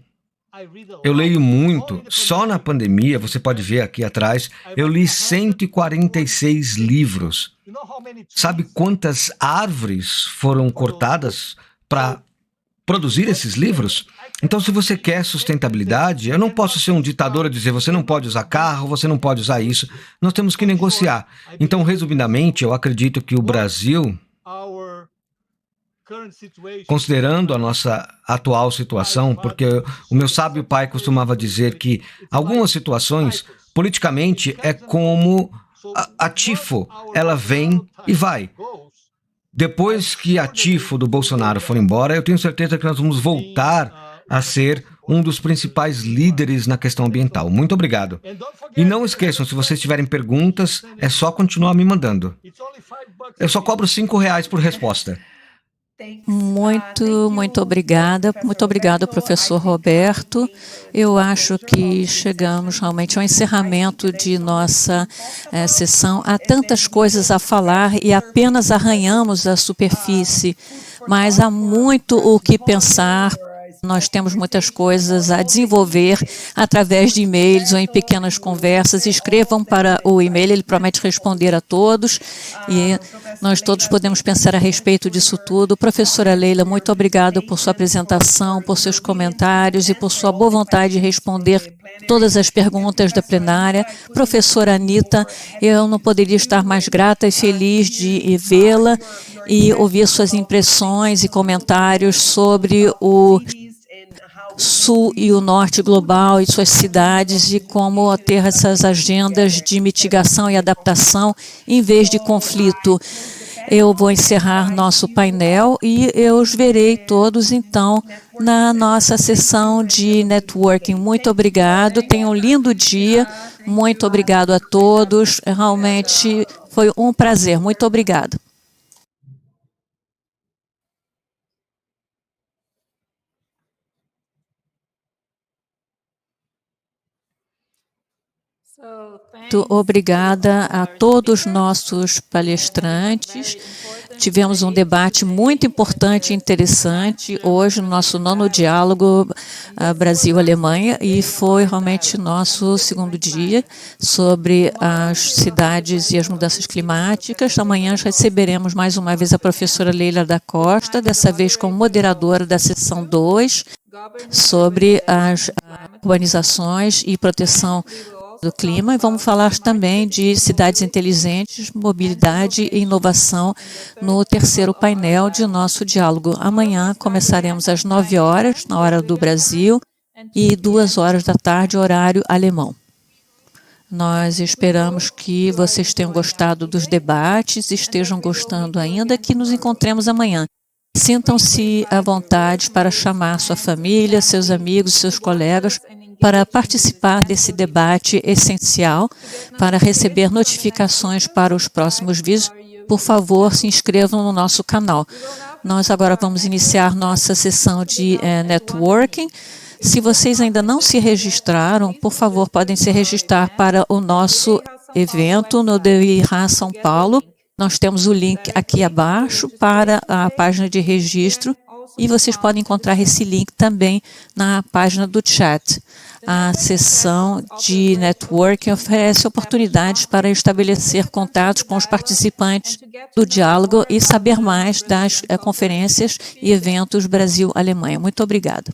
Eu leio muito. Só na pandemia, você pode ver aqui atrás, eu li 146 livros. Sabe quantas árvores foram cortadas para produzir esses livros? Então, se você quer sustentabilidade, eu não posso ser um ditador e dizer, você não pode usar carro, você não pode usar isso. Nós temos que negociar. Então, resumidamente, eu acredito que o Brasil, considerando a nossa atual situação, porque o meu sábio pai costumava dizer que algumas situações, politicamente, é como a tifo, ela vem e vai. Depois que a tifo do Bolsonaro for embora, eu tenho certeza que nós vamos voltar a ser um dos principais líderes na questão ambiental. Muito obrigado. E não esqueçam, se vocês tiverem perguntas, é só continuar me mandando. Eu só cobro R$5 por resposta. Muito obrigada. Muito obrigado, professor Roberto. Eu acho que chegamos realmente ao encerramento de nossa sessão. Há tantas coisas a falar e apenas arranhamos a superfície, mas há muito o que pensar. Nós temos muitas coisas a desenvolver através de e-mails ou em pequenas conversas. Escrevam para o e-mail, ele promete responder a todos e nós todos podemos pensar a respeito disso tudo. Professora Leila, muito obrigada por sua apresentação, por seus comentários e por sua boa vontade de responder todas as perguntas da plenária. Professora Anita, eu não poderia estar mais grata e feliz de vê-la e ouvir suas impressões e comentários sobre o Sul e o Norte global e suas cidades e como ter essas agendas de mitigação e adaptação em vez de conflito. Eu vou encerrar nosso painel e eu os verei todos, então, na nossa sessão de networking. Muito obrigado, tenham um lindo dia, muito obrigado a todos, realmente foi um prazer, muito obrigado. Muito obrigada a todos os nossos palestrantes. Tivemos um debate muito importante e interessante hoje no nosso 9º diálogo Brasil-Alemanha e foi realmente nosso segundo dia sobre as cidades e as mudanças climáticas. Amanhã receberemos mais uma vez a professora Leila da Costa, dessa vez como moderadora da sessão 2, sobre as urbanizações e proteção do clima e vamos falar também de cidades inteligentes, mobilidade e inovação no terceiro painel de nosso diálogo. Amanhã começaremos às 9 horas, na hora do Brasil, e 2 horas da tarde, horário alemão. Nós esperamos que vocês tenham gostado dos debates, estejam gostando ainda, que nos encontremos amanhã. Sintam-se à vontade para chamar sua família, seus amigos, seus colegas, para participar desse debate essencial, para receber notificações para os próximos vídeos. Por favor, se inscrevam no nosso canal. Nós agora vamos iniciar nossa sessão de networking. Se vocês ainda não se registraram, por favor, podem se registrar para o nosso evento no DIRA São Paulo. Nós temos o link aqui abaixo para a página de registro e vocês podem encontrar esse link também na página do chat. A sessão de networking oferece oportunidades para estabelecer contatos com os participantes do diálogo e saber mais das conferências e eventos Brasil-Alemanha. Muito obrigada.